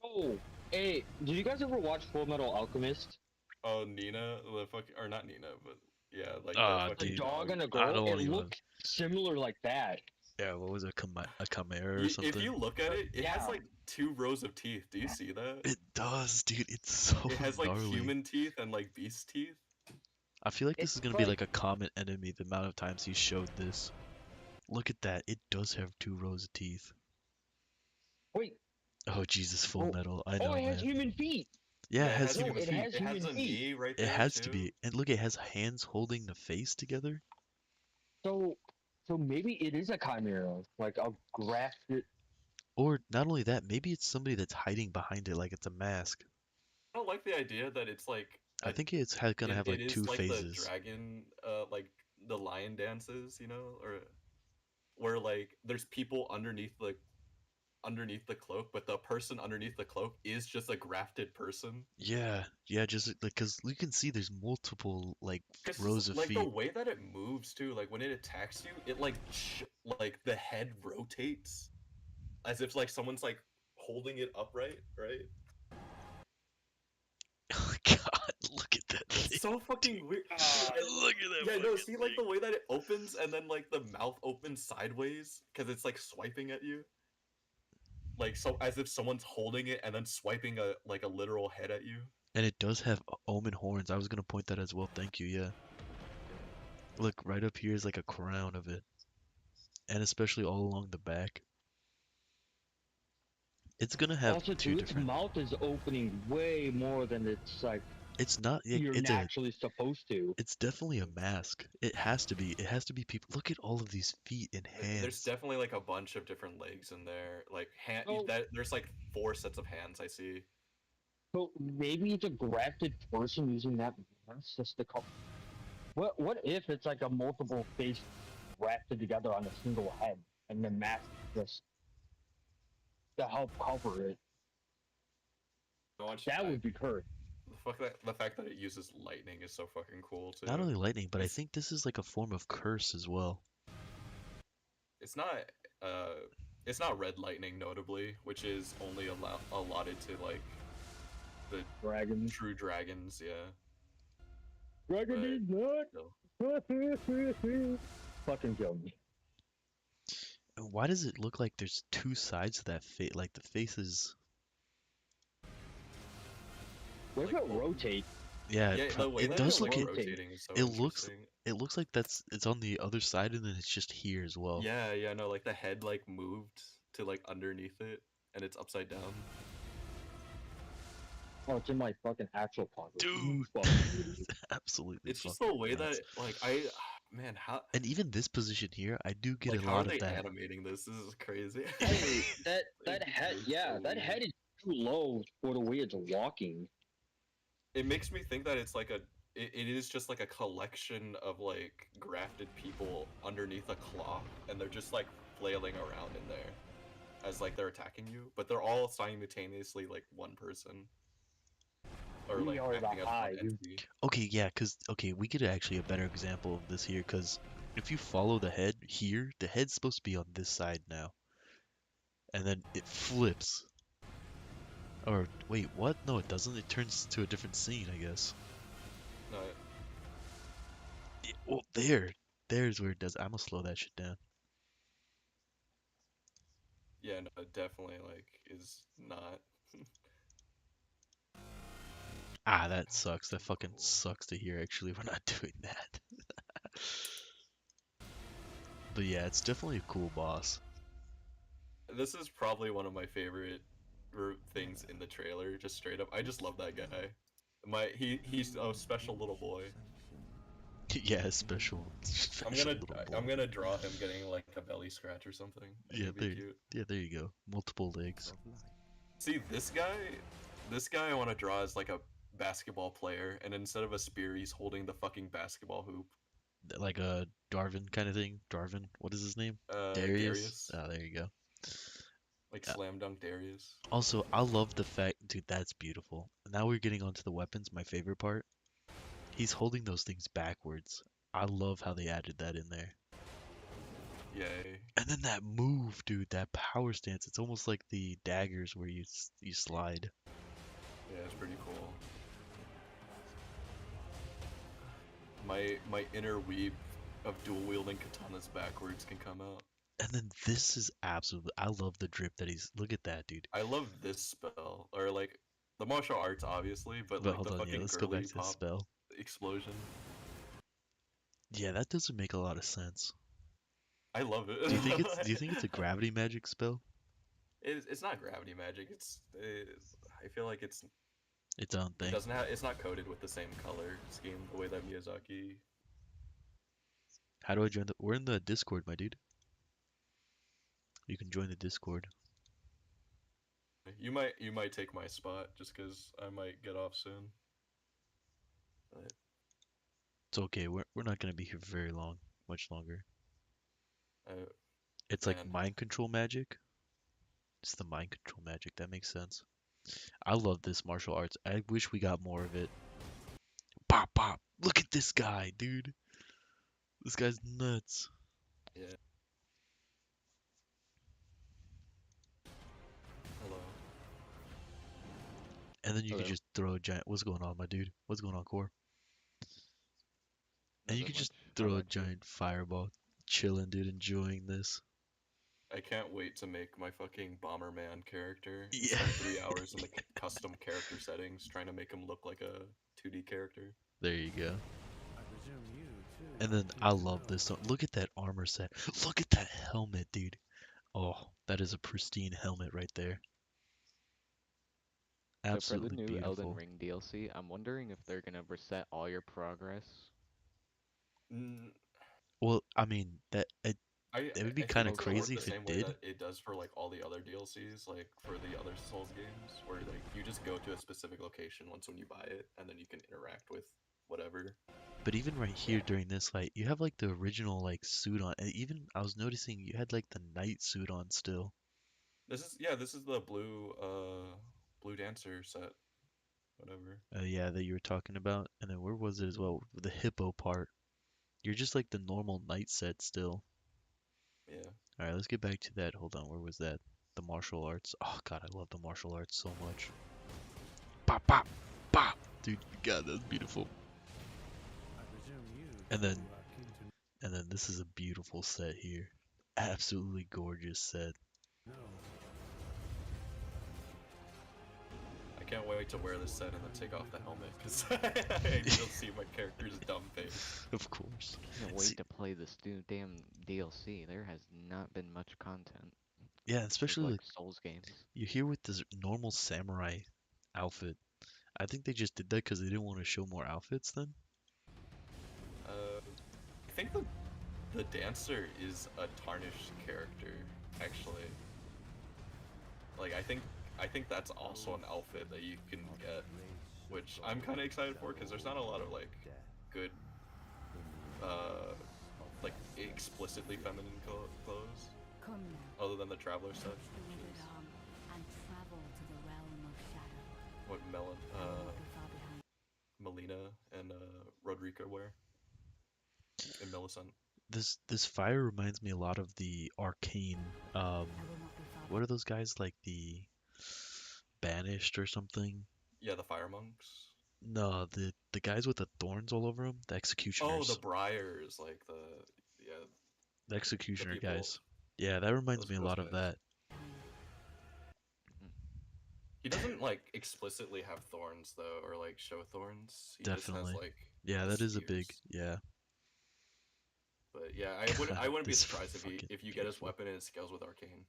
Oh, hey, did you guys ever watch Full Metal Alchemist? Oh, Nina, the fuck, or not Nina, but yeah, like Ah, the A fucking dude. dog and a I girl. don't It wanna even- looked similar like that. Yeah, what was it, a chimera or If something? you look at it, it has Yeah. like 2 rows of teeth. Do you see that? It does, dude. It's so It has like gnarly. human teeth and like beast teeth. I feel like this It's is gonna be like- like a common enemy the amount of times he showed this. Look at that. It does have 2 rows of teeth. Wait. Oh Jesus, Full Oh, Metal. I know, Oh, it has man. human feet. Yeah, it has no, human it feet. has It has human a feet. knee right It there. has to too. be. And look, it has hands holding the face together. So maybe it is a chimera, like a grafted. Or not only that, maybe it's somebody that's hiding behind it like it's a mask. I don't like the idea that it's like. I think it's gonna have like it is 2 like phases. the dragon, like the lion dances, you know, or where like there's people underneath the cloak, but the person underneath the cloak is just a grafted person. Yeah, yeah, just like because you can see there's multiple like 'Cause, rows of like feet. the way that it moves too, like when it attacks you, it like like the head rotates, as if like someone's like holding it upright, right? Oh God, look at that thing. It's so fucking weird. Look at that. Yeah, no, fucking see like thing. the way that it opens and then like the mouth opens sideways because it's like swiping at you. Like so as if someone's holding it and then swiping a like a literal head at you. And it does have omen horns. I was gonna point that as well. Thank you. Yeah. Look, right up here is like a crown of it, and especially all along the back. It's gonna have Also, 2 too, its different. mouth is opening way more than it's like It's not. you're It's naturally supposed to. It's definitely a mask. It has to be. It has to be people. Look at all of these feet and hands. There's definitely like a bunch of different legs in there. Like Oh. there's like 4 sets of hands I see. So maybe it's a grafted person using that mask just to cover. What if it's like a multiple face grafted together on a single head, and the mask just to help cover it? That would be cursed. The fact that it uses lightning is so fucking cool too. Not only lightning, but I It's- think this is like a form of curse as well. It's not red lightning notably, which is only allotted to like the Dragon. true dragons, yeah. Dragon But is not. still. Fucking kill me. And why does it look like there's 2 sides to that face? Like the face is. What if Like, it well- rotates? Yeah, Yeah, the way it that does it look. looks It, rotating is so it looks- interesting. it looks like it's on the other side, and then it's just here as well. Yeah, no, like the head like moved to like underneath it, and it's upside down. Oh, it's in my fucking actual pocket. You Dude, fucking idiot. absolutely It's just fucking the way nuts. that like man, how And even this position here, I do get like a how are lot of they that. animating this? This is crazy. Hey, that It head, looks yeah, so that weird. head is too low for the way it's walking. It makes me think that it's like it is just like a collection of like grafted people underneath a cloth, and they're just like flailing around in there as like they're attacking you, but they're all simultaneously like one person or We like are the acting as one hive. entity. Okay, yeah, okay, we get actually a better example of this here, because if you follow the head here, the head's supposed to be on this side now, and then it flips. Or wait, what? No, it doesn't. It turns to a different scene, I guess. No, Well, there's where it does. I'm gonna slow that shit down. yeah, no, it definitely like is not. Ah, that sucks. That Pretty fucking cool. sucks to hear. Actually, we're not doing that. But yeah, it's definitely a cool boss. This is probably one of my favorite things in the trailer. Just straight up, I just love that guy. He's a special little boy. Yeah, special little boy. I'm gonna draw him getting like a belly scratch or something. I think Yeah, it'd be cute. there you go. Multiple legs. See this guy I want to draw as like a basketball player, and instead of a spear, he's holding the fucking basketball hoop. Like a Darvin kind of thing. Darvin, what is his name? Darius. Darius, Oh, there you go. like Uh, slam dunk Darius. Also, I love the fact, dude, that's beautiful. Now we're getting onto the weapons, my favorite part. He's holding those things backwards. I love how they added that in there. Yay! And then that move, dude, that power stance, it's almost like the daggers where you slide. Yeah, it's pretty cool. My inner weeb of dual wielding katanas backwards can come out. And then this is absolutely, I love the drip that he's, look at that, dude. I love this spell, or like the martial arts, obviously, but But like hold the on, yeah, fucking let's go back girly to the pop spell. explosion. Yeah, that doesn't make a lot of sense. I love it. Do you think it's a gravity magic spell? It's not gravity magic. I feel like Its own it thing. doesn't have it's not coded with the same color scheme the way that Miyazaki. How do I join the, we're in the Discord, my dude. You can join the Discord. You might take my spot just because I might get off soon. But It's okay, we're not gonna be here very long, much longer. I, It's like man, mind control magic. It's the mind control magic, that makes sense. I love this martial arts. I wish we got more of it. Pop, pop. Look at this guy, dude. This guy's nuts. yeah. Hello. And then you could Hello. just throw a giant. What's going on, my dude? What's going on, Core? And you Nothing could just much. How throw a about you? giant fireball. Chilling, dude, enjoying this. I can't wait to make my fucking Bomberman character. and Yeah. Spend 3 hours in the custom character settings trying to make him look like a 2D character. There you go. And then I love this one. Look at that armor set. Look at that helmet, dude. Oh, that is a pristine helmet right there. So for the Absolutely new beautiful. Elden Ring DLC, I'm wondering if they're gonna reset all your progress. Mm, Well, I mean, that it would be I think kinda it's gonna work crazy the if it same way did. that it does for like all the other DLCs, like for the other Souls games, where like you just go to a specific location once when you buy it, and then you can interact with whatever. But even right here during this fight, you have like the original like suit on. And even I was noticing you had like the knight suit on still. This is the blue dancer set, whatever. Yeah, that you were talking about. And then where was it as well? The hippo part. You're just like the normal knight set still. Yeah. All right, let's get back to that. Hold on, where was that? The martial arts. Oh God, I love the martial arts so much. Pop, pop, pop, dude. God, that's beautiful. And then this is a beautiful set here. Absolutely gorgeous set. I can't wait to wear this set and then take off the helmet because I still see my character's dumb face. Of course. Can't See- wait to play this new damn DLC. There has not been much content Yeah, with especially like like Souls games. you're here with this normal samurai outfit, I think they just did that because they didn't want to show more outfits then. I think the dancer is a tarnished character, actually. Like I think that's also an outfit that you can get, which I'm kind of excited for because there's not a lot of like good, like explicitly feminine clothes, Come now. other than the traveler stuff. Touch the withered arm and travel to the realm of shadow. What I will not be far behind. Melina and Rodrika wear in Millicent. This fire reminds me a lot of the Arcane. I will not be far What are those guys like the Banished or something? Yeah, the fire monks. No, the guys with the thorns all over them, the Oh, executioners. the briars, like The executioner people- guys. Yeah, that reminds those- me a those lot of guys. that. He doesn't like explicitly have thorns though, or like show thorns. He just Definitely. has like. Yeah, that is a big, spears. yeah. But yeah, I wouldn't be This surprised fucking if you get his beautiful. weapon and it scales with arcane.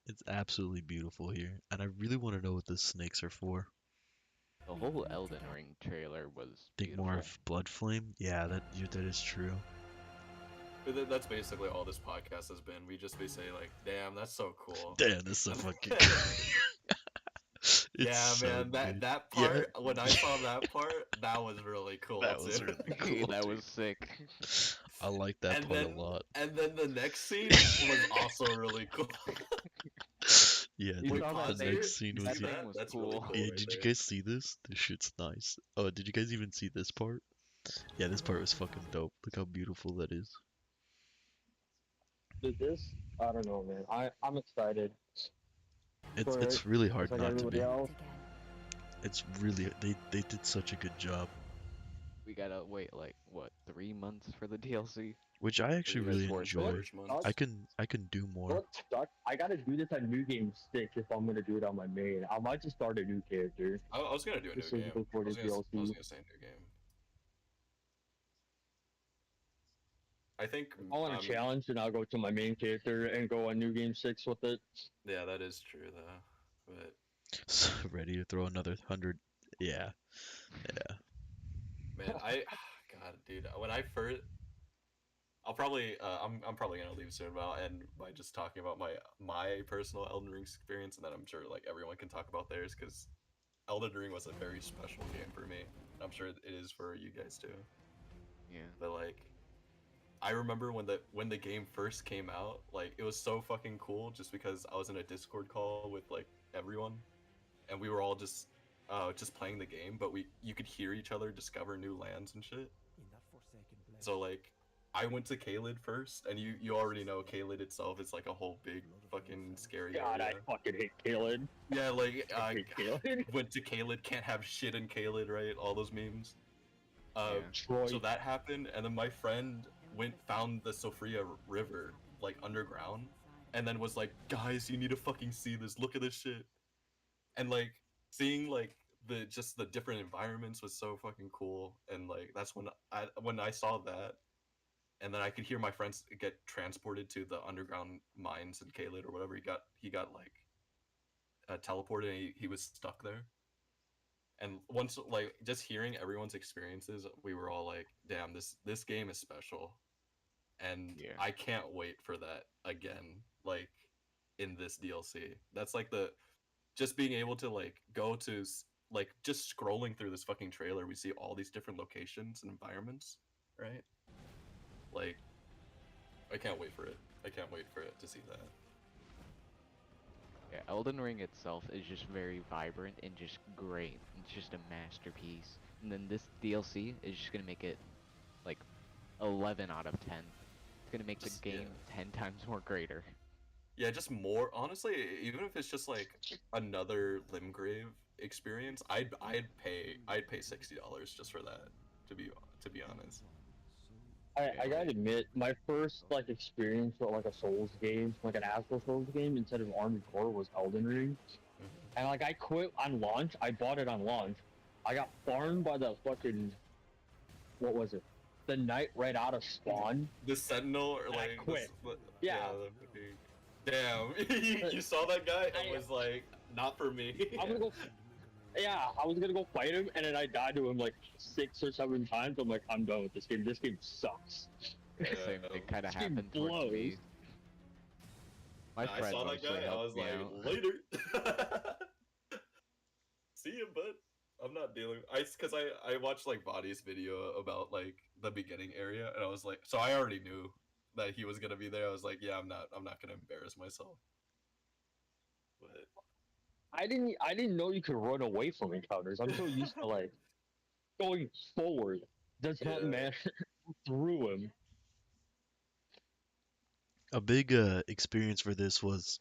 It's absolutely beautiful here, and I really want to know what the snakes are for. The whole Elden Ring trailer was Think more beautiful. of Blood Flame? Yeah, that is true. But that's basically all this podcast has been. We just be saying like, "Damn, that's so cool." Damn, this is so fucking. It's Yeah, so man, good. that Yeah. part when I saw that part, that was really cool. That was too. really cool. that dude. was sick. I like that And part then- a lot. And then the next scene was also really cool. Yeah, You the, saw the that next scene? scene You was. see That Yeah, thing was That's really cool. cool. yeah, right did you there. guys see this? This shit's nice. Oh, did you guys even see this part? Yeah, this part was fucking dope. Look how beautiful that is. Dude, this, I don't know, man. I'm excited. It's really hard Just like not to everybody be. else. again. It's really they did such a good job, We gotta wait like what 3 months for the DLC. which I actually That's really worth it. enjoy. March month. I can do more. What suck? I gotta do this on New Game 6 if I'm gonna do it on my main. I might just start a new character. I was gonna do a new Just so you game. can afford I was the gonna DLC. say new game. I think I want a challenge and I'll go to my main character and go on New Game 6 with it. Yeah, that is true though. But So ready to throw another 100. Yeah. man, God, dude, when I first, I'll probably, I'm probably gonna leave soon, but I'll end by just talking about my personal Elden Ring experience, and then I'm sure like everyone can talk about theirs because Elden Ring was a very special game for me. I'm sure it is for you guys too. Yeah. But like, I remember when the game first came out, like it was so fucking cool just because I was in a Discord call with like everyone, and we were all just playing the game, but you could hear each other discover new lands and shit. So like, I went to Caelid first, and you already know Caelid itself is like a whole big fucking scary God, area. I fucking hate Kalen. Yeah, like I hate Kalen. went to Caelid, can't have shit in Caelid, right? All those memes. Yeah. Troy. So that happened, and then my friend found the Sofria River like underground, and then was like, "Guys, you need to fucking see this. Look at this shit." And like seeing like the different environments was so fucking cool, and like that's when I saw that, and then I could hear my friends get transported to the underground mines in Caelid or whatever. He got like teleported, and he was stuck there. And once like just hearing everyone's experiences, we were all like, "Damn, this game is special," and Yeah. I can't wait for that again. Like in this DLC, that's like just being able to like go to like just scrolling through this fucking trailer, we see all these different locations and environments, right? Like, I can't wait for it. I can't wait for it to see that. Yeah, Elden Ring itself is just very vibrant and just great. It's just a masterpiece. And then this DLC is just gonna make it like 11 out of 10. It's gonna make Just- the game 10 times more greater. Yeah, just more honestly, even if it's just like another Limgrave experience, I'd pay $60 just for that, to be honest. I gotta admit, my first like experience with like a Souls game, like an actual Souls game instead of Armored Core, was Elden Ring. And like I quit on launch. I bought it on launch. I got farmed by the fucking, what was it? The knight right out of spawn. The Sentinel or I like quit. the- Yeah. the fucking- Damn, you saw that guy and was like, not for me. I'm gonna go. Yeah, I was gonna go fight him, and then I died to him like 6 or 7 times. I'm like, I'm done with this game. This game sucks. Yeah, same thing kind of This game happened towards blows. me. My I friend saw that mostly guy. I helped was me like, out. later. See you, bud. I'm not dealing. Because I watched like Body's video about like the beginning area, and I was like, so I already knew that he was gonna be there. I was like, yeah, I'm not gonna embarrass myself. But I didn't know you could run away from encounters. I'm so used to like going forward. Does not Yeah. matter through him. A big experience for this was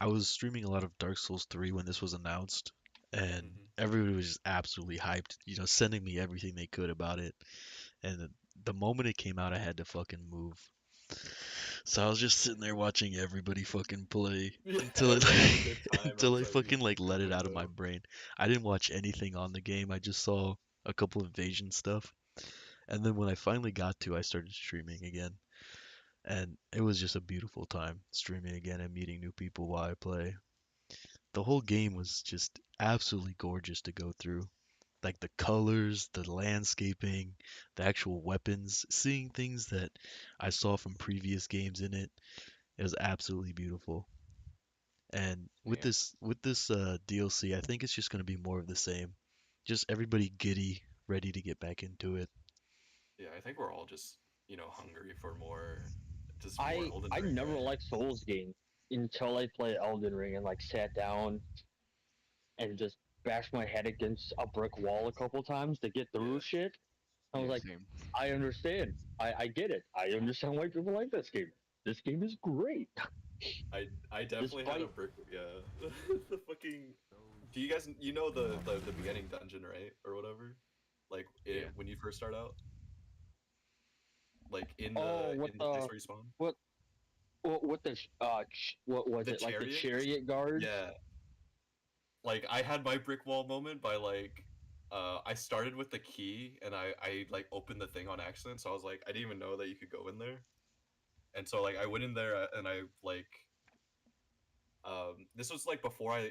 I was streaming a lot of Dark Souls 3 when this was announced, and Mhm. everybody was just absolutely hyped, sending me everything they could about it. And the moment it came out, I had to fucking move. So I was just sitting there watching everybody fucking play Yeah, until it having a good time until I outside fucking like your let it out of my window. brain. I didn't watch anything on the game. I just saw a couple invasion stuff. And then when I finally got to, I started streaming again. And it was just a beautiful time streaming again and meeting new people while I play. The whole game was just absolutely gorgeous to go through. Like the colors, the landscaping, the actual weapons, seeing things that I saw from previous games in it. It was absolutely beautiful. And with Same. this DLC, I think it's just going to be more of the same. Just everybody giddy, ready to get back into it. Yeah, I think we're all just hungry for more Elden I Ring, never right? liked Souls games until I played Elden Ring and like sat down and just bashed my head against a brick wall a couple times to get through Yeah. shit. I was Yeah, like, same. I understand. I get it. I understand why people like this game. This game is great. I definitely had a Despite brick. Yeah, the fucking. Do you guys know the beginning dungeon, right, or whatever? Like Yeah. when you first start out, like in oh the place where you spawn, what what the what was the it, like the chariots. chariot guards? Yeah, like I had my brick wall moment by like. I started with the key and I like opened the thing on accident, so I was like, I didn't even know that you could go in there, and so like I went in there and I like this was like before I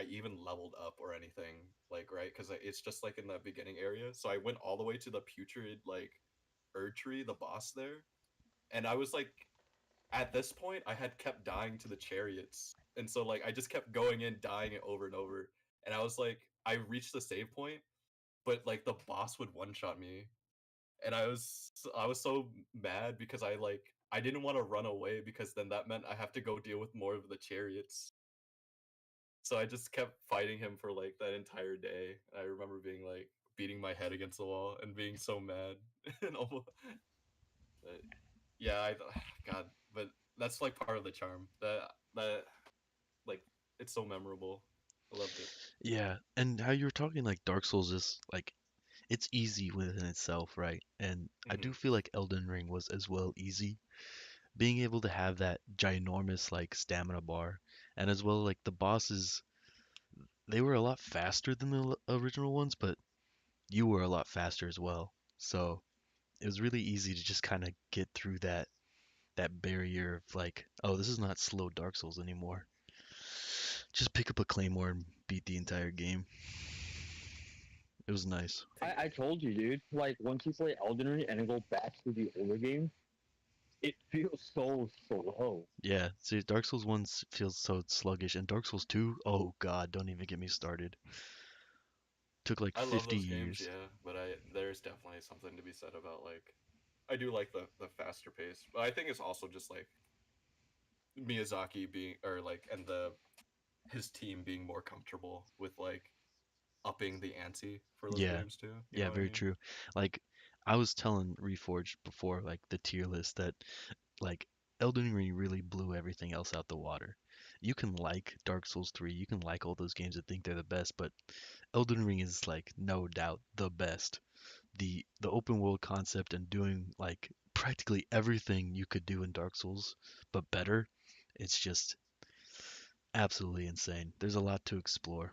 even leveled up or anything, like, right, because it's just like in the beginning area, so I went all the way to the putrid like Erdtree, the boss there, and I was like, at this point I had kept dying to the chariots, and so like I just kept going in dying it over and over, and I was like, I reached the save point, but like the boss would one shot me, and I was so mad because I didn't want to run away because then that meant I have to go deal with more of the chariots. So I just kept fighting him for like that entire day. I remember being like beating my head against the wall and being so mad and almost. But yeah, God, but that's like part of the charm. That like it's so memorable. I loved it. Yeah, and how you were talking like Dark Souls is like it's easy within itself, right? And I do Hmm. feel like Elden Ring was as well easy. Being able to have that ginormous like stamina bar, and as well like the bosses, they were a lot faster than the original ones, but you were a lot faster as well. So it was really easy to just kind of get through that barrier of like, oh, this is not slow Dark Souls anymore. Just pick up a claymore and beat the entire game. It was nice. I told you, dude. Like once you play Elden Ring and then go back to the older game, it feels so slow. Yeah, see, Dark Souls 1 feels so sluggish, and Dark Souls 2, oh god, don't even get me started. Took like I love 50 those games, years. yeah, but there's definitely something to be said about like I do like the faster pace, but I think it's also just like Miyazaki being or like and the his team being more comfortable with like upping the ante for those Yeah, games too. You yeah, know what I very mean? true. Like, I was telling Reforged before, like, the tier list that, like, Elden Ring really blew everything else out the water. You can like Dark Souls 3, you can like all those games that think they're the best, but Elden Ring is, like, no doubt the best. The open world concept and doing, like, practically everything you could do in Dark Souls, but better, it's just absolutely insane. There's a lot to explore.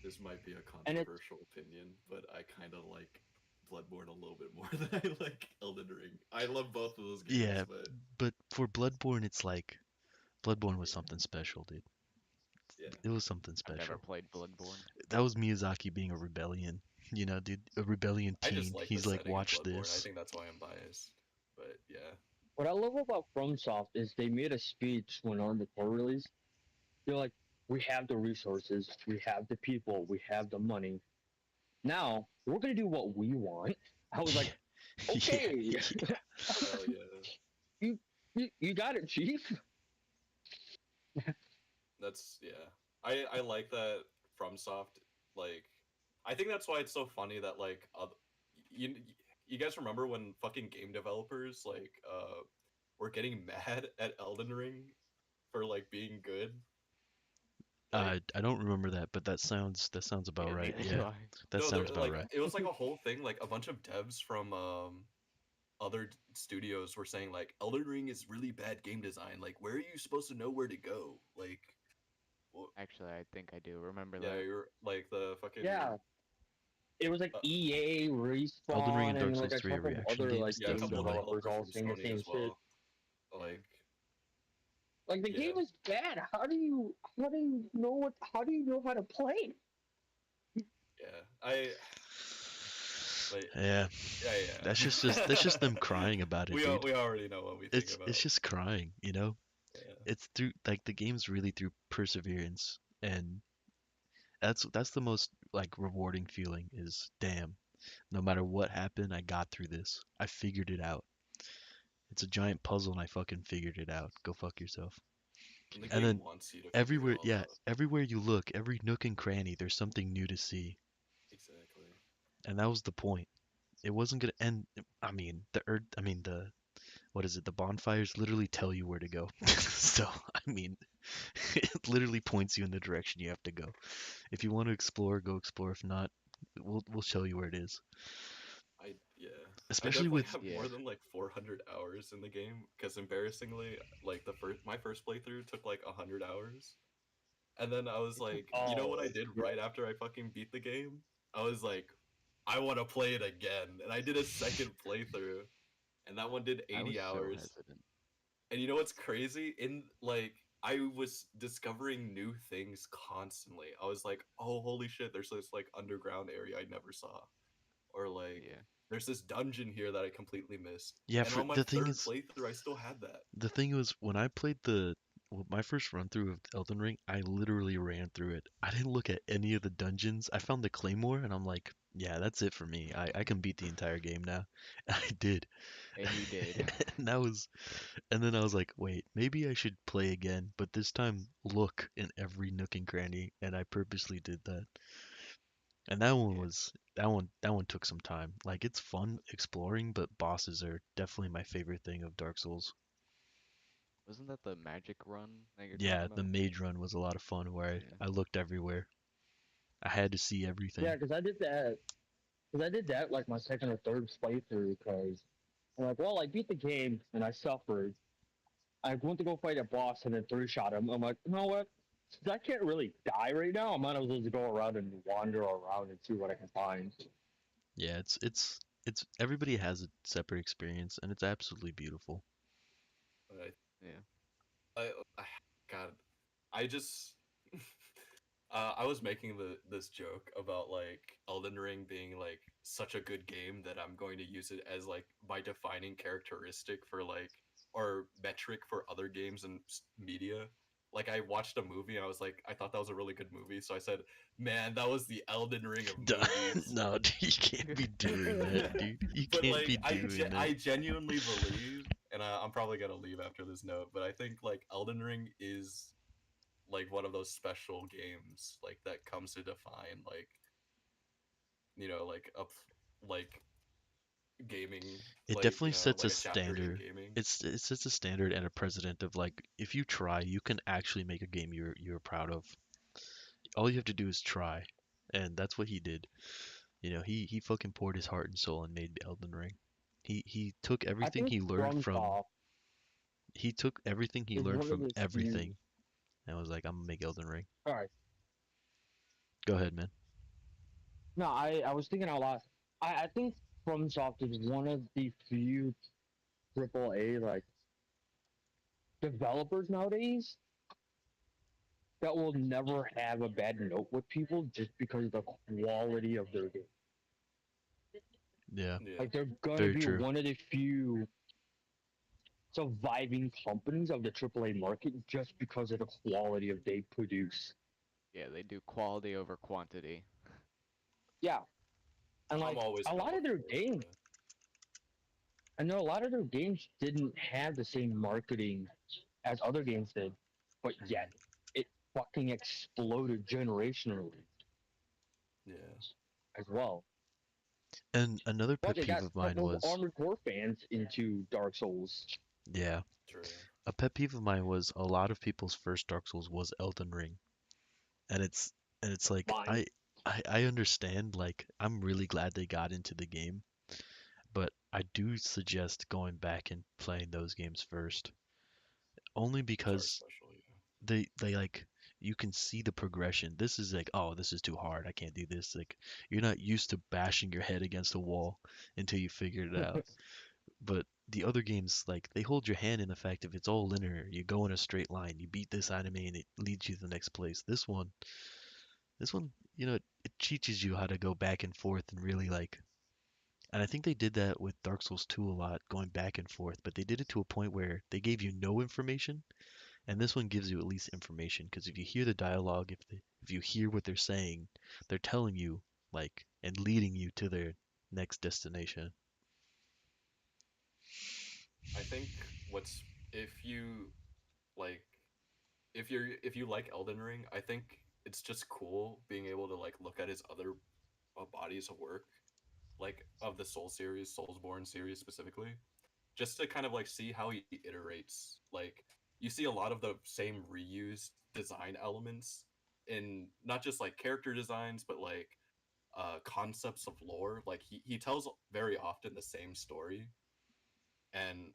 This might be a And it's controversial opinion, but I kind of like Bloodborne a little bit more than I like Elden Ring. I love both of those games, Yeah, but but for Bloodborne, it's like Bloodborne was yeah, something special, dude. it was something I've never special. played Bloodborne. That was Miyazaki being a rebellion. You know, dude, a rebellion I teen. just like He's the like, setting of watch Bloodborne. I this. think that's why I'm biased. But yeah. What I love about FromSoft is they made a speech when Armored Core released. They're like, we have the resources, we have the people, we have the money. Now we're gonna do what we want. I was like, okay, Yeah, yeah. Hell yeah. you got it, Chief. That's yeah. I like that FromSoft. Like, I think that's why it's so funny that like you you guys remember when fucking game developers like were getting mad at Elden Ring for like being good. Like, I don't remember that, but that sounds about Yeah, right. neither do Yeah, I. that no, sounds about like right. it was like a whole thing. Like a bunch of devs from other studios were saying like Elden Ring is really bad game design. Like, where are you supposed to know where to go? Like, well, Actually, I think I do remember yeah, that. you're like the fucking Yeah, it was like Uh, EA, Elden Ring Respawn, and Dark and like Souls a 3 are couple of reaction other like games, yeah, a game couple of definitely. developers all developers from saying the Sony same as shit. well. Like, Like the Yeah. game is bad. How do you know how to play? yeah, I like Yeah, yeah. that's just them crying about it, we dude. we already know what we think about. It's just crying, you know? Yeah. It's through like the game's really through perseverance, and that's the most like rewarding feeling is damn, no matter what happened, I got through this. I figured it out. It's a giant puzzle and I fucking figured it out. Go fuck yourself. And the And game then wants you to figure it everywhere, all yeah, out. everywhere you look, every nook and cranny, there's something new to see. Exactly. And that was the point. It wasn't gonna end. I mean, the earth. I mean, the what is it? The bonfires literally tell you where to go. So, I mean, it literally points you in the direction you have to go. If you want to explore, go explore. If not, we'll show you where it is. Yeah. Especially I definitely with have Yeah. more than like 400 hours in the game because embarrassingly, like my first playthrough took like 100 hours. And then I was like, you know what I Oh, did yeah. right after I fucking beat the game? I was like, I want to play it again. And I did a second playthrough. And that one did I was 80 so hours. hesitant. And you know what's crazy? In like I was discovering new things constantly. I was like, "Oh, holy shit, there's this like underground area I never saw." Or like Yeah. there's this dungeon here that I completely missed. yeah. And For on my the thing third is, playthrough I still had that. the thing was when I played my first run through of Elden Ring, I literally ran through it. I didn't look at any of the dungeons. I found the Claymore, and I'm like, yeah, that's it for me. I can beat the entire game now. I did. And you did. And that was, and then I was like, wait, maybe I should play again, but this time look in every nook and cranny, and I purposely did that. And that one Yeah. was that one took some time. Like it's fun exploring, but bosses are definitely my favorite thing of Dark Souls. Wasn't that the magic run that you're Yeah, talking the about? mage run was a lot of fun where Yeah. I looked everywhere. I had to see everything. Yeah, because I did that. Because I did that like my second or third playthrough. Because I'm like, well, I beat the game and I suffered. I went to go fight a boss and then three shot him. I'm like, you know what? Since I can't really die right now, I might as well just go around and wander around and see what I can find. Yeah, it's everybody has a separate experience and it's absolutely beautiful. But Yeah. I God, I just I was making this joke about like Elden Ring being like such a good game that I'm going to use it as like my defining characteristic for like or metric for other games and media. Like I watched a movie and I was like, I thought that was a really good movie, so I said, "Man, that was the Elden Ring of movies." No, dude, you can't be doing that, dude. You But can't like, be doing that. I genuinely believe, and I'm probably gonna leave after this note, but I think like Elden Ring is like one of those special games like that comes to define like like up like gaming. It Like, definitely sets like a a chapter in standard. gaming. It sets a standard and a precedent of like if you try, you can actually make a game you're proud of. All you have to do is try, and that's what he did. You know, he fucking poured his heart and soul and made Elden Ring. He took I everything think he learned from FromSoft he took everything he is learned one of from the few. everything and was like, I'm gonna make Elden Ring. All right. Go ahead, man. No, I was thinking out loud. I think FromSoft is one of the few AAA like developers nowadays that will never have a bad note with people just because of the quality of their game. Yeah, Yeah. Like they're gonna very be true. one of the few surviving companies of the AAA market just because of the quality of they produce. Yeah, they do quality over quantity. Yeah, and I'm like always a gonna lot of look their forward games, to I know a lot of their games didn't have the same marketing as other games did, but yet it fucking exploded generationally yeah. as well. And another But pet it peeve got of mine several was, Armored Core fans into Dark Souls. yeah, True. a pet peeve of mine was a lot of people's first Dark Souls was Elden Ring. And it's like Mine. I understand, like I'm really glad they got into the game, but I do suggest going back and playing those games first. Only Start because especially. they like you can see the progression. This is like, oh, this is too hard. I can't do this. Like you're not used to bashing your head against a wall until you figure it out. But the other games, like they hold your hand in the fact if it's all linear, you go in a straight line, you beat this enemy and it leads you to the next place. This one, it teaches you how to go back and forth and really like. And I think they did that with Dark Souls 2 a lot, going back and forth, but they did it to a point where they gave you no information, and this one gives you at least information because if you hear the dialogue, if you hear what they're saying, they're telling you like and leading you to their next destination. I think what's if you like if you like Elden Ring, I think it's just cool being able to like look at his other bodies of work, like of the Soul series, Soulsborne series specifically, just to kind of like see how he iterates. Like you see a lot of the same reused design elements in not just like character designs, but like concepts of lore. Like he tells very often the same story, and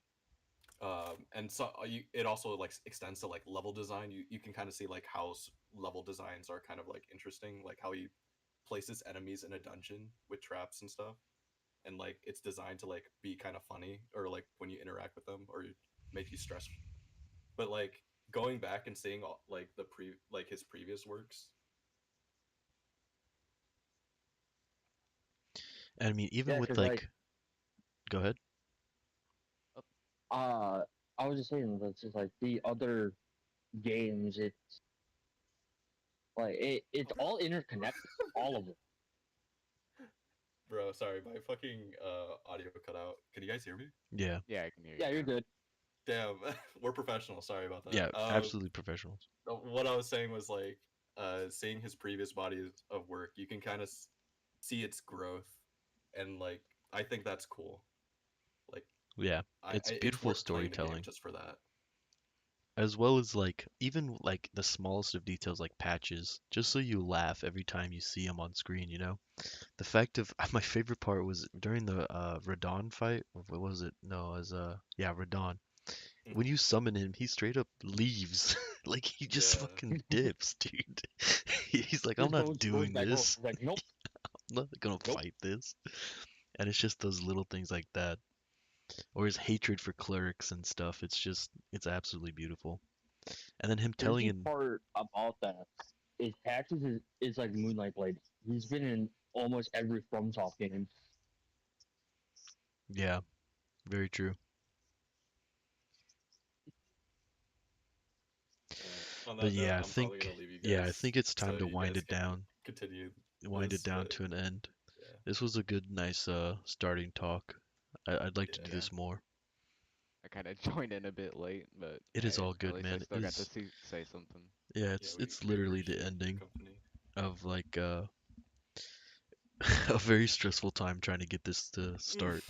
so it also like extends to like level design. You can kind of see like how level designs are kind of like interesting, like how he places enemies in a dungeon with traps and stuff, and like it's designed to like be kind of funny or like when you interact with them or make you stress. But like going back and seeing all, like like his previous works. And I mean, even Yeah, with because like, like, go ahead. I was just saying that's just like the other games. It's like it's all interconnected, all of them. Bro, sorry, my fucking audio cut out. Can you guys hear me? Yeah, Yeah, I can hear you Yeah, you're now. good. Damn, we're professional. Sorry about that. yeah, absolutely professionals. What I was saying was like seeing his previous bodies of work, you can kind of see its growth, and like I think that's cool. Like Yeah, it's it's beautiful worth playing the game storytelling. just for that. As well as like even like the smallest of details like patches, just so you laugh every time you see him on screen, you know? The fact of my favorite part was during the Radon fight, or what was it? No, as yeah, Radon. When you summon him, he straight up leaves. Like he just Yeah, fucking dips, dude. He's like, I'm Just not goes doing back home. this. He's like, nope, I'm not gonna nope. fight this. And it's just those little things like that. Or his hatred for clerics and stuff. It's absolutely beautiful. And then him telling Crazy in part about that is Patches is like Moonlight Blade. He's been in almost every FromSoft game. yeah, very true. on But that note, yeah, I'm probably gonna leave you I guys think it's so time to you wind guys it can down. continue Wind it this. down But to an end. yeah, This was a good, nice starting talk. I'd like to do yeah, Yeah. this more. I kind of joined in a bit late, but It is all at good, least I man. still got to say something. Yeah, yeah, it's we literally the appreciate your ending company. of like a very stressful time trying to get this to start.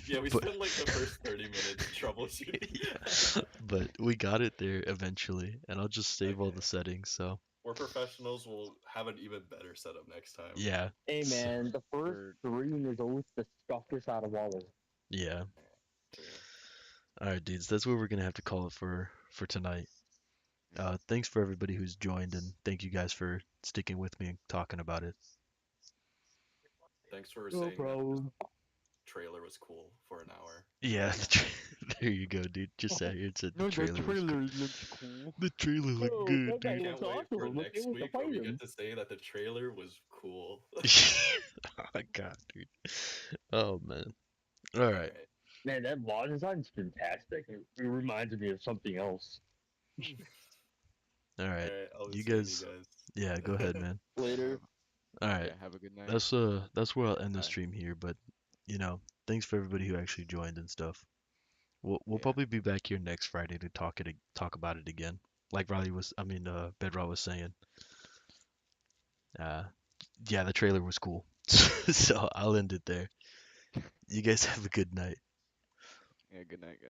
Yeah, we But spent like the first 30 minutes troubleshooting. yeah, but we got it there eventually, and I'll just save all Okay. the settings. So We're professionals. We'll have an even better setup next time. yeah, Hey so, man, the first Or screen is always the toughest out of all of them. yeah. True. All right, dudes, that's where we're gonna have to call it for tonight. Thanks for everybody who's joined, and thank you guys for sticking with me and talking about it. Thanks for No saying that. problem. trailer was cool for an hour. Yeah, there you go, dude. Just sat here and said the No, trailer was cool. looks cool. The trailer looked Oh, good, that guy dude. looks Can't wait for awesome. Let's next get with the week where we fighting. get to say that the trailer was cool. Oh my god, dude. Oh man. All right. Man, that law design's fantastic. It reminds me of something else. All right. I'll be You seeing guys. Yeah, go ahead, man. Later. All right. Yeah, have a good night. That's where I'll end the Bye. stream here, but thanks for everybody who actually joined and stuff. We'll Yeah. probably be back here next Friday to talk about it again. Like Bedrock was saying. Yeah, the trailer was cool. So I'll end it there. You guys have a good night. Yeah, good night, guys.